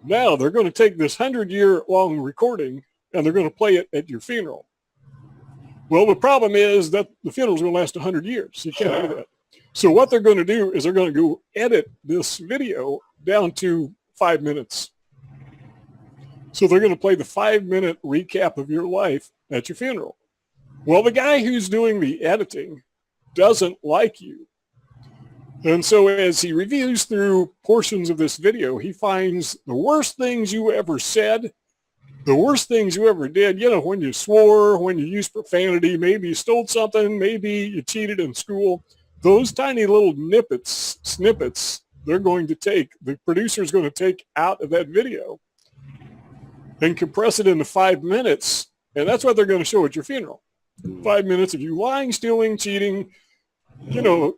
Now they're going to take this 100-year-long recording and they're going to play it at your funeral. Well, the problem is that the funeral's going to last 100 years. You can't do that. So what they're going to do is they're going to go edit this video down to 5 minutes. So they're going to play the 5-minute recap of your life at your funeral. Well, the guy who's doing the editing doesn't like you. And so as he reviews through portions of this video, he finds the worst things you ever said, the worst things you ever did, you know, when you swore, when you used profanity, maybe you stole something, maybe you cheated in school. Those tiny little snippets, they're going to take, the producer's going to take out of that video and compress it into 5 minutes. And that's what they're going to show at your funeral. 5 minutes of you lying, stealing, cheating, you know,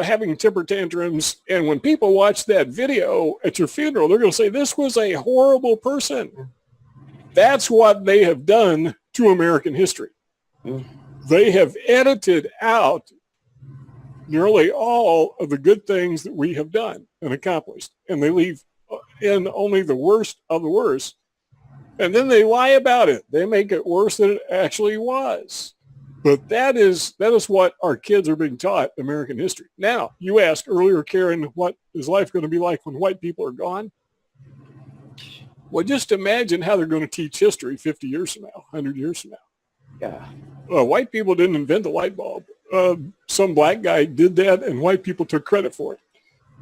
having temper tantrums. And when people watch that video at your funeral, they're going to say, this was a horrible person. That's what they have done to American history. They have edited out nearly all of the good things that we have done and accomplished. And they leave in only the worst of the worst. And then they lie about it. They make it worse than it actually was. But that is what our kids are being taught American history. Now, you asked earlier, Karin, what is life going to be like when white people are gone? Well, just imagine how they're going to teach history 50 years from now, 100 years from now. Yeah. White people didn't invent the light bulb. Some black guy did that, and white people took credit for it.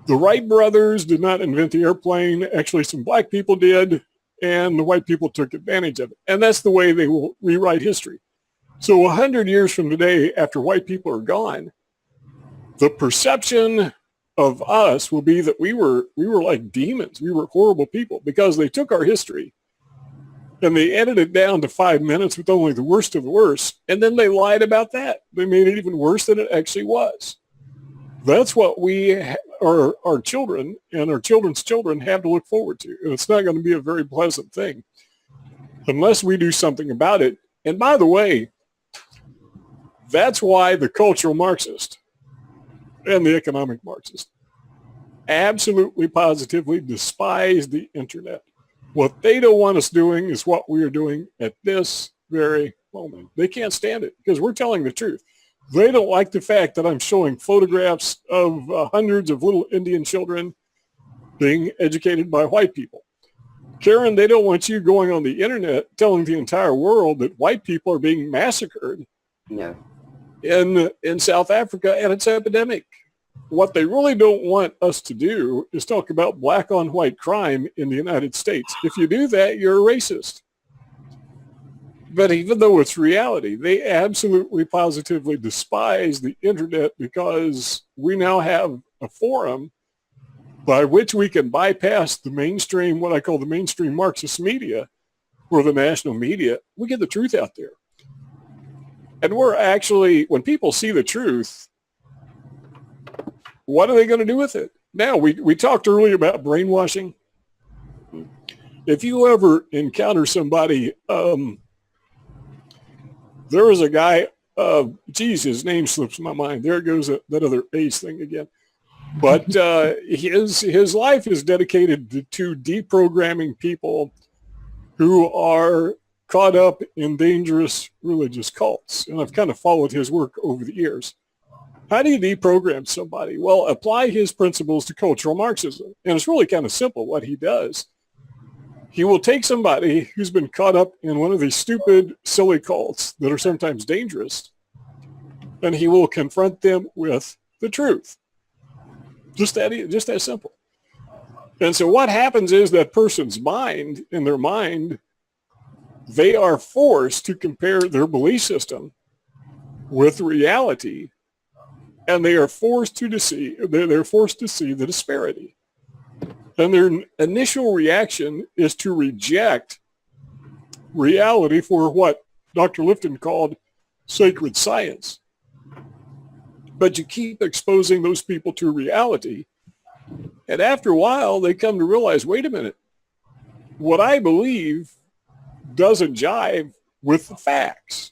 The Wright brothers did not invent the airplane. Actually, some black people did, and the white people took advantage of it. And that's the way they will rewrite history. So 100 years from today, after white people are gone, the perception of us will be that we were like demons. We were horrible people because they took our history and they edited it down to 5 minutes with only the worst of the worst. And then they lied about that. They made it even worse than it actually was. That's what our children and our children's children have to look forward to. And it's not going to be a very pleasant thing unless we do something about it. And by the way, that's why the cultural Marxist and the economic Marxist absolutely positively despise the internet. What they don't want us doing is what we are doing at this very moment. They can't stand it because we're telling the truth. They don't like the fact that I'm showing photographs of hundreds of little Indian children being educated by white people. Karin, they don't want you going on the internet telling the entire world that white people are being massacred in South Africa and it's epidemic. What they really don't want us to do is talk about black on white crime in the United States. If you do that, you're a racist. But even though it's reality, they absolutely positively despise the internet because we now have a forum by which we can bypass the mainstream, what I call the mainstream Marxist media, or the national media. We get the truth out there. And we're actually, when people see the truth, what are they going to do with it? Now, we talked earlier about brainwashing. If you ever encounter somebody, there was a guy, his name slips my mind. There goes that other age thing again. But his life is dedicated to deprogramming people who are caught up in dangerous religious cults. And I've kind of followed his work over the years. How do you deprogram somebody? Well, apply his principles to cultural Marxism. And it's really kind of simple what he does. He will take somebody who's been caught up in one of these stupid, silly cults that are sometimes dangerous, and he will confront them with the truth. Just that simple. And so what happens is that person's mind, in their mind, they are forced to compare their belief system with reality, and they are forced to see the disparity. And their initial reaction is to reject reality for what Dr. Lifton called sacred science. But you keep exposing those people to reality, and after a while, they come to realize, wait a minute, what I believe doesn't jive with the facts.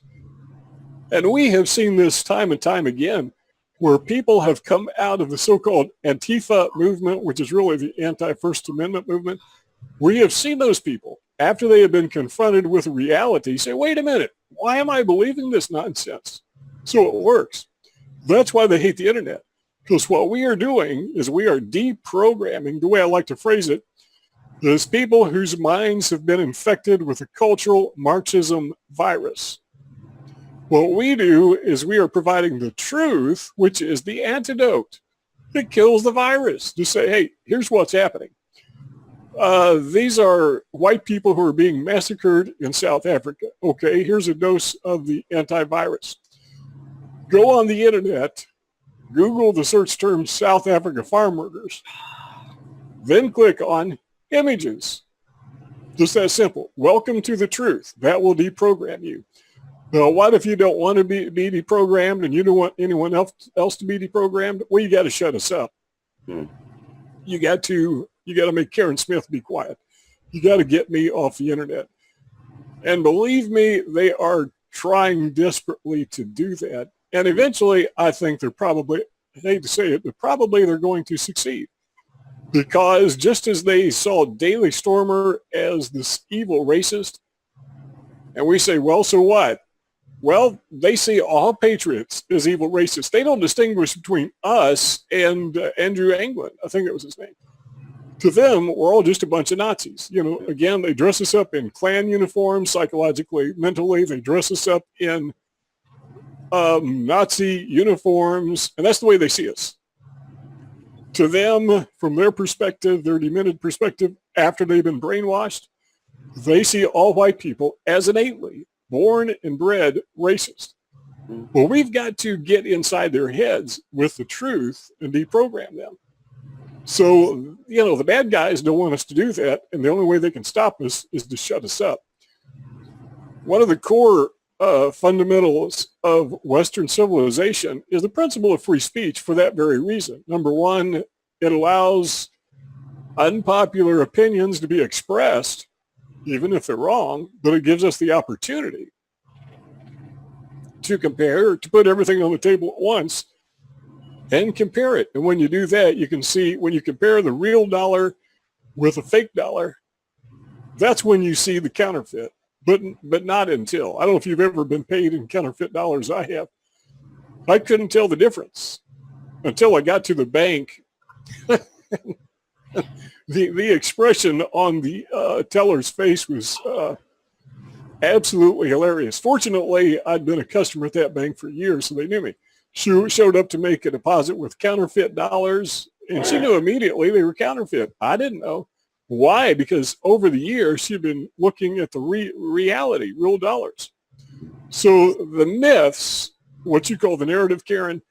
And we have seen this time and time again, where people have come out of the so-called Antifa movement, which is really the anti-First Amendment movement. We have seen those people, after they have been confronted with reality, say, wait a minute, why am I believing this nonsense? So it works. That's why they hate the internet. Because what we are doing is we are deprogramming, the way I like to phrase it, those people whose minds have been infected with a cultural Marxism virus. What we do is we are providing the truth, which is the antidote that kills the virus. To say, hey, here's what's happening. These are white people who are being massacred in South Africa. Okay, here's a dose of the antivirus. Go on the internet, Google the search term South Africa farm murders, then click on images. Just that simple. Welcome to the truth. That will deprogram you. Now, what if you don't want to be deprogrammed and you don't want anyone else to be deprogrammed? Well, you got to shut us up. You got to make Karen Smith be quiet. You got to get me off the internet. And believe me, they are trying desperately to do that. And eventually, I think they're probably, I hate to say it, but probably they're going to succeed. Because just as they saw Daily Stormer as this evil racist, and we say, well, so what? Well, they see all patriots as evil racists. They don't distinguish between us and Andrew Anglin. I think that was his name. To them, we're all just a bunch of Nazis. You know, again, they dress us up in Klan uniforms, psychologically, mentally. They dress us up in Nazi uniforms, and that's the way they see us. To them, from their perspective, their demented perspective, after they've been brainwashed, they see all white people as innately born and bred racist. Well, we've got to get inside their heads with the truth and deprogram them. So, the bad guys don't want us to do that, and the only way they can stop us is to shut us up. One of the core fundamentals of Western civilization is the principle of free speech for that very reason. Number one, it allows unpopular opinions to be expressed, even if they're wrong, but it gives us the opportunity to compare, to put everything on the table at once and compare it. And when you do that, you can see when you compare the real dollar with a fake dollar, that's when you see the counterfeit. But not until. I don't know if you've ever been paid in counterfeit dollars. I have. I couldn't tell the difference until I got to the bank. The expression on the teller's face was absolutely hilarious. Fortunately, I'd been a customer at that bank for years, so they knew me. She showed up to make a deposit with counterfeit dollars, and she knew immediately they were counterfeit. I didn't know. Why? Because over the years, she'd been looking at the reality, real dollars. So the myths, what you call the narrative, Karin,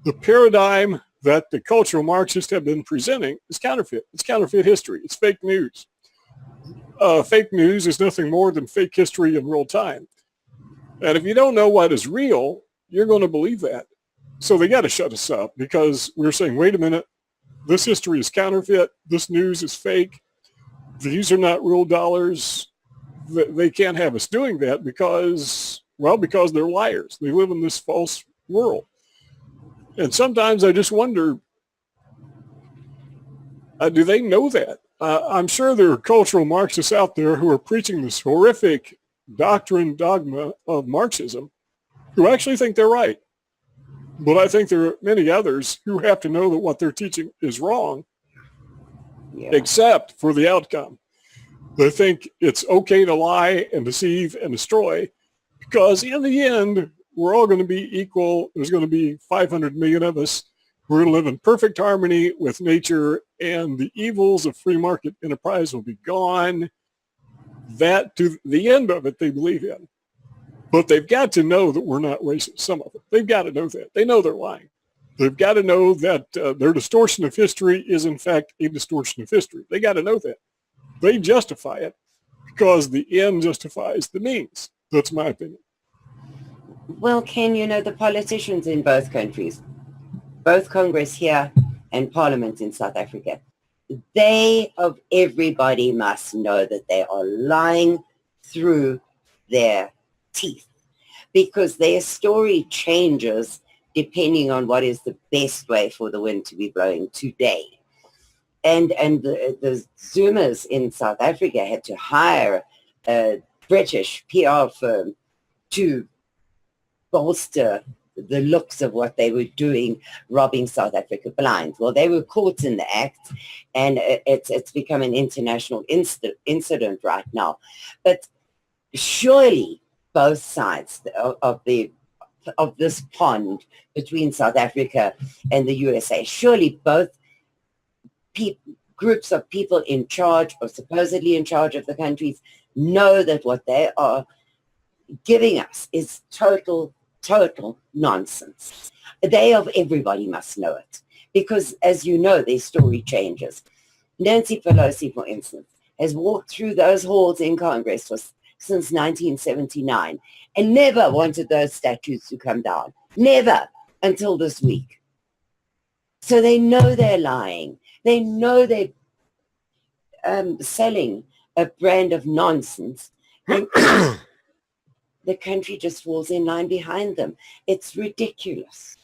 the paradigm that the cultural Marxists have been presenting is counterfeit. It's counterfeit history. It's fake news. Fake news is nothing more than fake history in real time. And if you don't know what is real, you're going to believe that. So they got to shut us up because we're saying, wait a minute, this history is counterfeit. This news is fake. These are not real dollars. They can't have us doing that because they're liars. They live in this false world. And sometimes I just wonder, do they know that? I'm sure there are cultural Marxists out there who are preaching this horrific dogma of Marxism who actually think they're right. But I think there are many others who have to know that what they're teaching is wrong. Yeah. Except for the outcome. They think it's okay to lie and deceive and destroy because in the end, we're all going to be equal. There's going to be 500 million of us. We're going to live in perfect harmony with nature and the evils of free market enterprise will be gone. That, to the end of it, they believe in. But they've got to know that we're not racist, some of them. They've got to know that. They know they're lying. They've got to know that their distortion of history is, in fact, a distortion of history. They got to know that. They justify it because the end justifies the means. That's my opinion. Well, Ken, the politicians in both countries, both Congress here and Parliament in South Africa, they of everybody must know that they are lying through their teeth because their story changes depending on what is the best way for the wind to be blowing today. And the Zoomers in South Africa had to hire a British PR firm to bolster the looks of what they were doing, robbing South Africa blind. Well, they were caught in the act, and it's become an international incident right now. But surely both sides of this pond between South Africa and the USA, surely both groups of people in charge or supposedly in charge of the countries know that what they are giving us is total nonsense. They of everybody must know it because, as you know, their story changes. Nancy Pelosi, for instance, has walked through those halls in Congress since 1979 and never wanted those statues to come down. Never until this week. So they know they're lying. They know they're selling a brand of nonsense. And the country just falls in line behind them. It's ridiculous.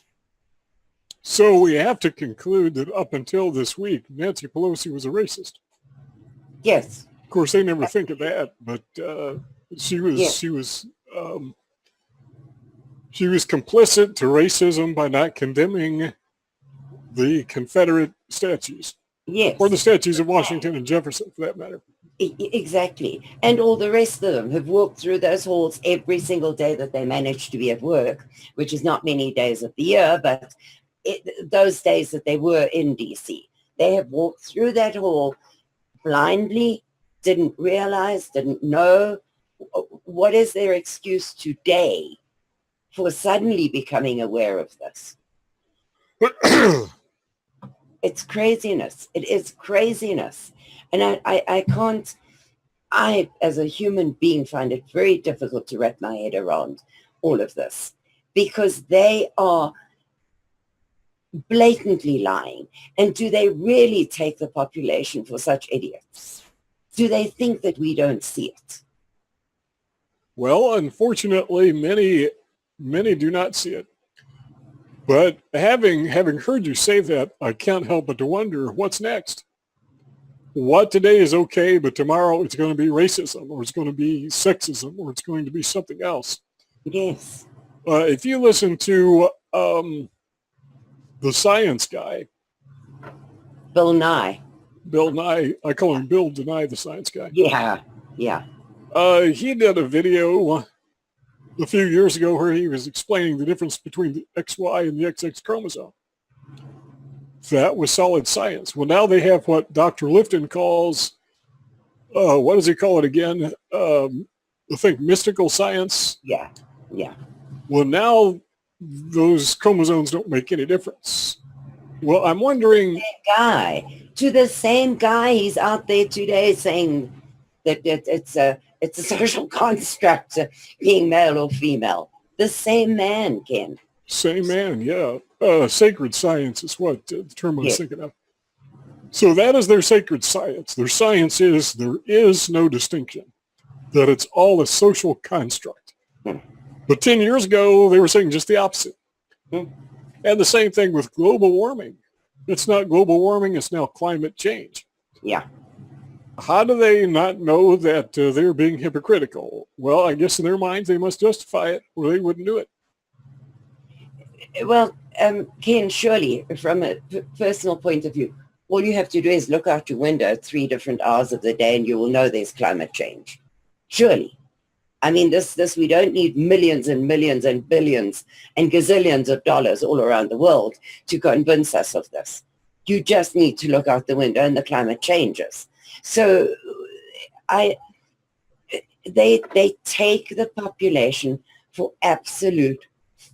So we have to conclude that up until this week, Nancy Pelosi was a racist. Yes. Of course, they never think of that, but she was complicit to racism by not condemning the Confederate statues. Yes. Or the statues of Washington and Jefferson, for that matter. Exactly. And all the rest of them have walked through those halls every single day that they managed to be at work, which is not many days of the year, but those days that they were in DC. They have walked through that hall blindly, didn't realize, didn't know. What is their excuse today for suddenly becoming aware of this? It's craziness. It is craziness. And I can't, as a human being, find it very difficult to wrap my head around all of this, because they are blatantly lying. And do they really take the population for such idiots? Do they think that we don't see it? Well, unfortunately, many do not see it. But having heard you say that, I can't help but to wonder what's next. What today is okay, but tomorrow it's going to be racism, or it's going to be sexism, or it's going to be something else. Yes. If you listen to the science guy, Bill Nye. I call him Bill Deny, the science guy. Yeah. He did a video a few years ago where he was explaining the difference between the XY and the XX chromosome. That was solid science. Well, now they have what Dr. Lifton calls, what does he call it again? I think mystical science. Yeah. Well, now those chromosomes don't make any difference. Well, I'm wondering... To the same guy, he's out there today saying that it's a social construct, being male or female. The same man, Ken. Same man, yeah. Sacred science is what the term I was thinking of. So that is their sacred science. Their science is there is no distinction, that it's all a social construct. But 10 years ago, they were saying just the opposite. And the same thing with global warming. It's not global warming, it's now climate change. Yeah. How do they not know that they're being hypocritical? Well, I guess in their minds they must justify it or they wouldn't do it. Well, Ken, surely from a personal point of view, all you have to do is look out your window at 3 different hours of the day and you will know there's climate change. Surely. I mean, this we don't need millions and millions and billions and gazillions of dollars all around the world to convince us of this. You just need to look out the window and the climate changes. So they take the population for absolute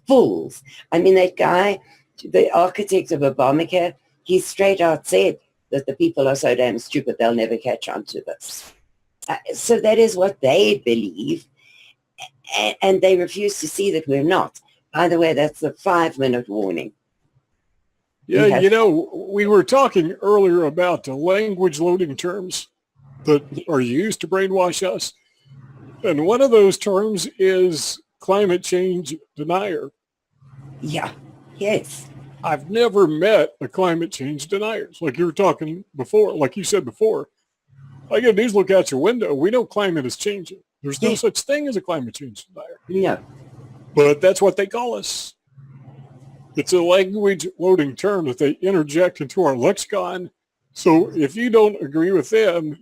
fools. I mean, that guy, the architect of Obamacare, he straight out said that the people are so damn stupid they'll never catch on to this. So that is what they believe, and they refuse to see that we're not. By the way, that's the 5-minute warning. Yeah, we were talking earlier about the language loading terms that are used to brainwash us. And one of those terms is climate change denier. Yeah, yes. I've never met a climate change denier. Like you were talking before, like you said before. All you got to do is look out your window. We know climate is changing. There's no such thing as a climate change denier. No. But that's what they call us. It's a language loading term that they interject into our lexicon. So if you don't agree with them,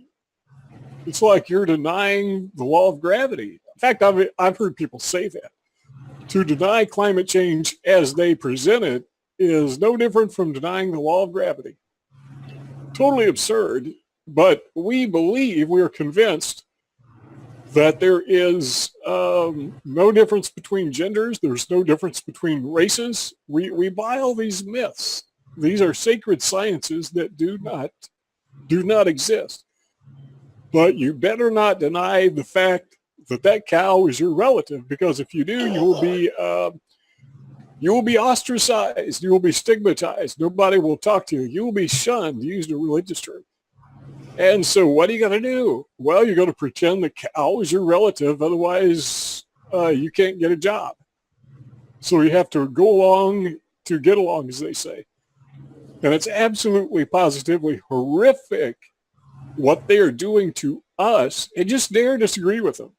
it's like you're denying the law of gravity. In fact, I've heard people say that. To deny climate change as they present it is no different from denying the law of gravity. Totally absurd, but we are convinced that there is no difference between genders. There's no difference between races. We buy all these myths. These are sacred sciences that do not exist. But you better not deny the fact that cow is your relative, because if you do, you will be ostracized. You will be stigmatized. Nobody will talk to you. You will be shunned, to use a religious term. And so what are you going to do? Well, you're going to pretend the cow is your relative. Otherwise, you can't get a job. So you have to go along to get along, as they say. And it's absolutely positively horrific what they are doing to us, and just dare disagree with them.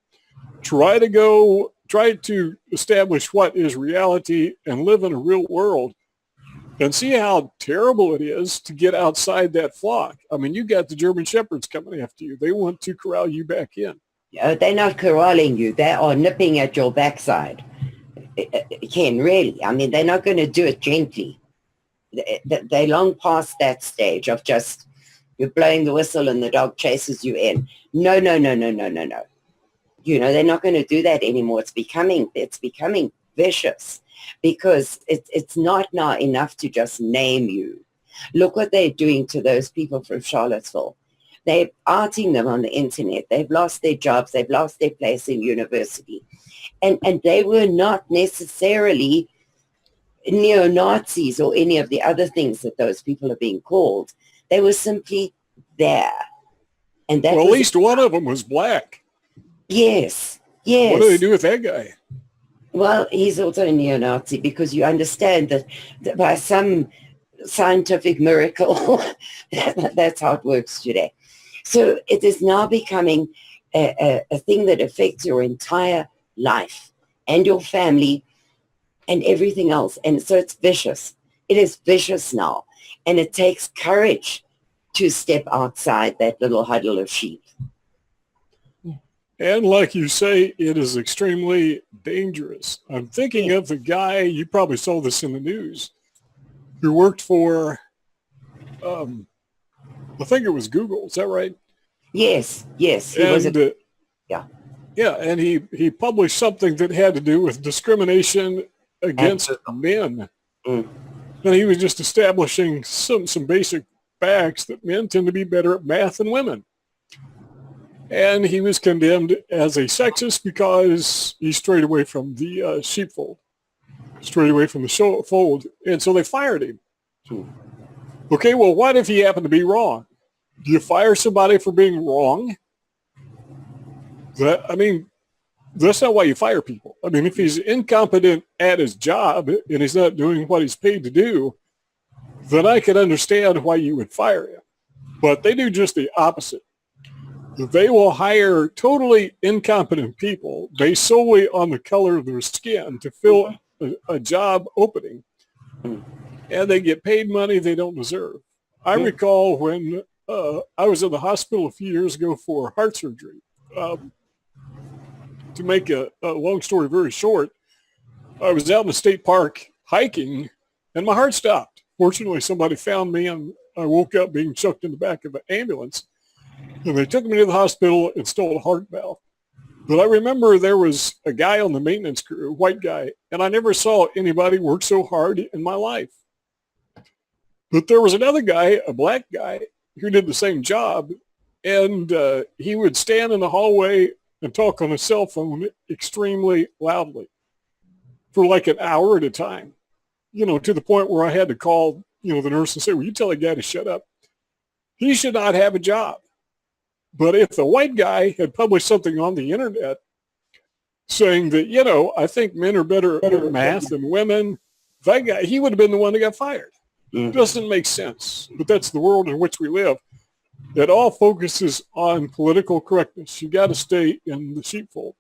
Try to establish what is reality and live in a real world and see how terrible it is to get outside that flock. I mean, you got the German Shepherds coming after you. They want to corral you back in. They're not corralling you. They are nipping at your backside. Ken, really. I mean, they're not going to do it gently. They long past that stage of just you're blowing the whistle and the dog chases you in. No, no, no, no, no, no, no. You know, they're not going to do that anymore. It's becoming vicious because it's not now enough to just name you. Look what they're doing to those people from Charlottesville. They're outing them on the internet. They've lost their jobs. They've lost their place in university. And they were not necessarily neo-Nazis or any of the other things that those people are being called. They were simply there. And that well, at least one of them was black. Yes, yes. What do they do with that guy? Well, he's also a neo-Nazi because you understand that by some scientific miracle, that's how it works today. So it is now becoming a thing that affects your entire life and your family and everything else. And so it's vicious. It is vicious now. And it takes courage to step outside that little huddle of sheep. And like you say, it is extremely dangerous. I'm thinking of the guy, you probably saw this in the news, who worked for, I think it was Google. Is that right? Yes, yes. Yeah, and he published something that had to do with discrimination against men. Mm. And he was just establishing some basic facts that men tend to be better at math than women. And he was condemned as a sexist because he strayed away from the sheepfold, strayed away from the fold. And so they fired him. Okay, well, what if he happened to be wrong? Do you fire somebody for being wrong? That's not why you fire people. I mean, if he's incompetent at his job and he's not doing what he's paid to do, then I can understand why you would fire him. But they do just the opposite. They will hire totally incompetent people based solely on the color of their skin to fill a job opening. And they get paid money they don't deserve. I recall when I was in the hospital a few years ago for heart surgery. To make a long story very short, I was out in the state park hiking and my heart stopped. Fortunately, somebody found me and I woke up being chucked in the back of an ambulance. And they took me to the hospital, installed a heart valve. But I remember there was a guy on the maintenance crew, a white guy, and I never saw anybody work so hard in my life. But there was another guy, a black guy, who did the same job, and he would stand in the hallway and talk on his cell phone extremely loudly for like an hour at a time, to the point where I had to call, the nurse and say, will you tell that guy to shut up? He should not have a job. But if the white guy had published something on the internet saying that, I think men are better at math than women, that guy, he would have been the one that got fired. It doesn't make sense. But that's the world in which we live. It all focuses on political correctness. You got to stay in the sheepfold.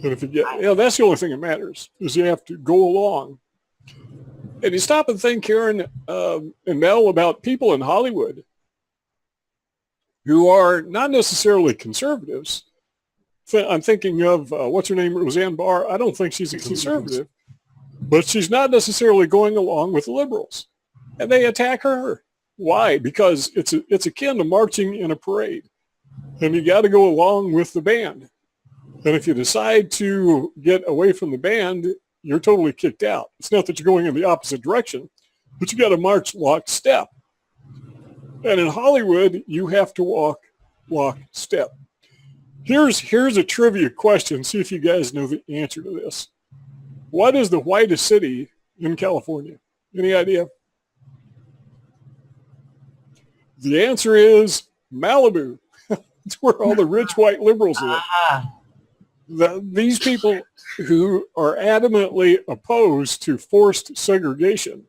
And if you get, that's the only thing that matters, is you have to go along. And you stop and think, Karin and Mel, about people in Hollywood who are not necessarily conservatives. I'm thinking of, what's her name, Roseanne Barr. I don't think she's a conservative, but she's not necessarily going along with the liberals. And they attack her. Why? Because it's akin to marching in a parade. And you got to go along with the band. And if you decide to get away from the band, you're totally kicked out. It's not that you're going in the opposite direction, but you got to march lockstep. And in Hollywood, you have to walk lockstep. Here's a trivia question. See if you guys know the answer to this. What is the whitest city in California? Any idea? The answer is Malibu. It's where all the rich white liberals live. These people who are adamantly opposed to forced segregation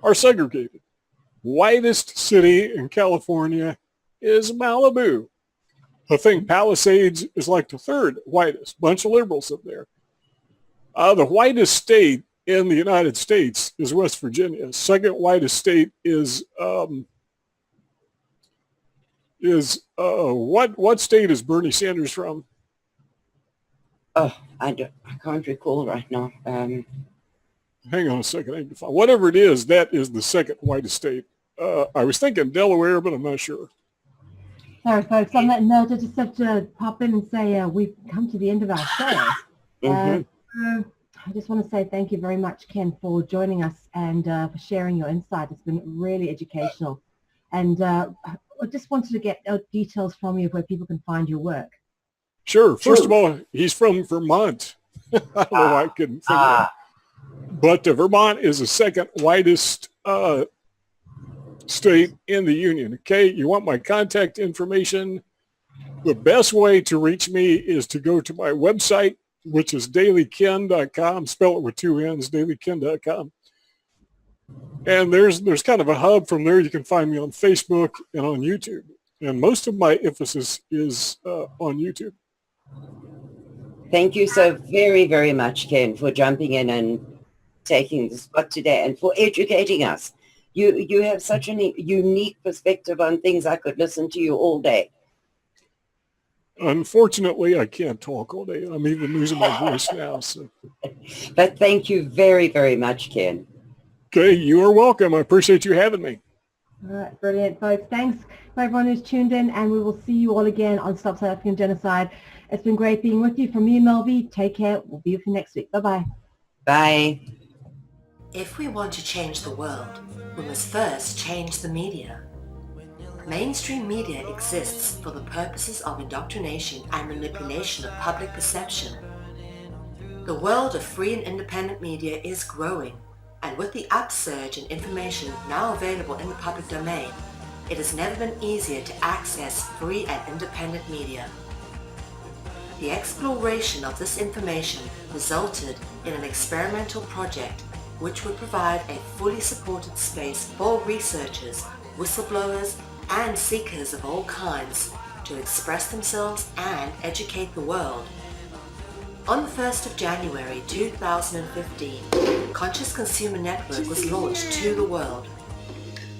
are segregated. Whitest city in California is Malibu. I think Palisades is like the third whitest. Bunch of liberals up there. The whitest state in the United States is West Virginia. Second whitest state is what state is Bernie Sanders from? Oh, I can't recall right now. hang on a second. I need to find, whatever it is, that is the second whitest state. I was thinking Delaware, but I'm not sure. Sorry, folks. On that note, I just have to pop in and say we've come to the end of our show. I just want to say thank you very much, Ken, for joining us and for sharing your insight. It's been really educational. And I just wanted to get details from you of where people can find your work. Sure. First of all, he's from Vermont. I don't know why I couldn't think of it. But Vermont is the second whitest state in the union. Okay, you want my contact information? The best way to reach me is to go to my website, which is dailyken.com. Spell it with 2 N's, dailyken.com. And there's kind of a hub from there. You can find me on Facebook and on YouTube. And most of my emphasis is on YouTube. Thank you so very, very much, Ken, for jumping in and taking the spot today and for educating us. You have such a unique perspective on things. I could listen to you all day. Unfortunately, I can't talk all day. I'm even losing my voice now. So. But thank you very, very much, Ken. Okay, you are welcome. I appreciate you having me. All right, brilliant, folks. Thanks for everyone who's tuned in, and we will see you all again on Stop South African Genocide. It's been great being with you. From me, Melvi, take care. We'll be with you next week. Bye-bye. Bye. If we want to change the world, we must first change the media. Mainstream media exists for the purposes of indoctrination and manipulation of public perception. The world of free and independent media is growing, and with the upsurge in information now available in the public domain, it has never been easier to access free and independent media. The exploration of this information resulted in an experimental project which would provide a fully supported space for researchers, whistleblowers, and seekers of all kinds to express themselves and educate the world. On the 1st of January 2015, Conscious Consumer Network was launched to the world.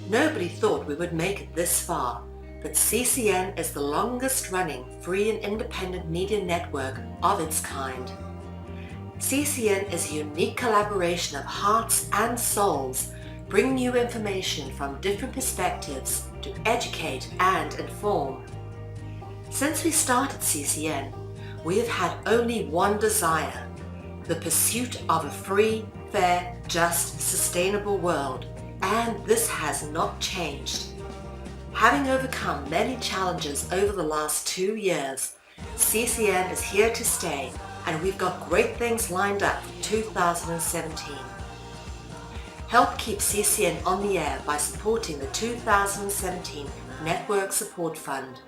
Nobody thought we would make it this far, but CCN is the longest running free and independent media network of its kind. CCN is a unique collaboration of hearts and souls, bringing you information from different perspectives to educate and inform. Since we started CCN, we have had only one desire: the pursuit of a free, fair, just, sustainable world, and this has not changed. Having overcome many challenges over the last 2 years, CCN is here to stay, and we've got great things lined up for 2017. Help keep CCN on the air by supporting the 2017 Network Support Fund.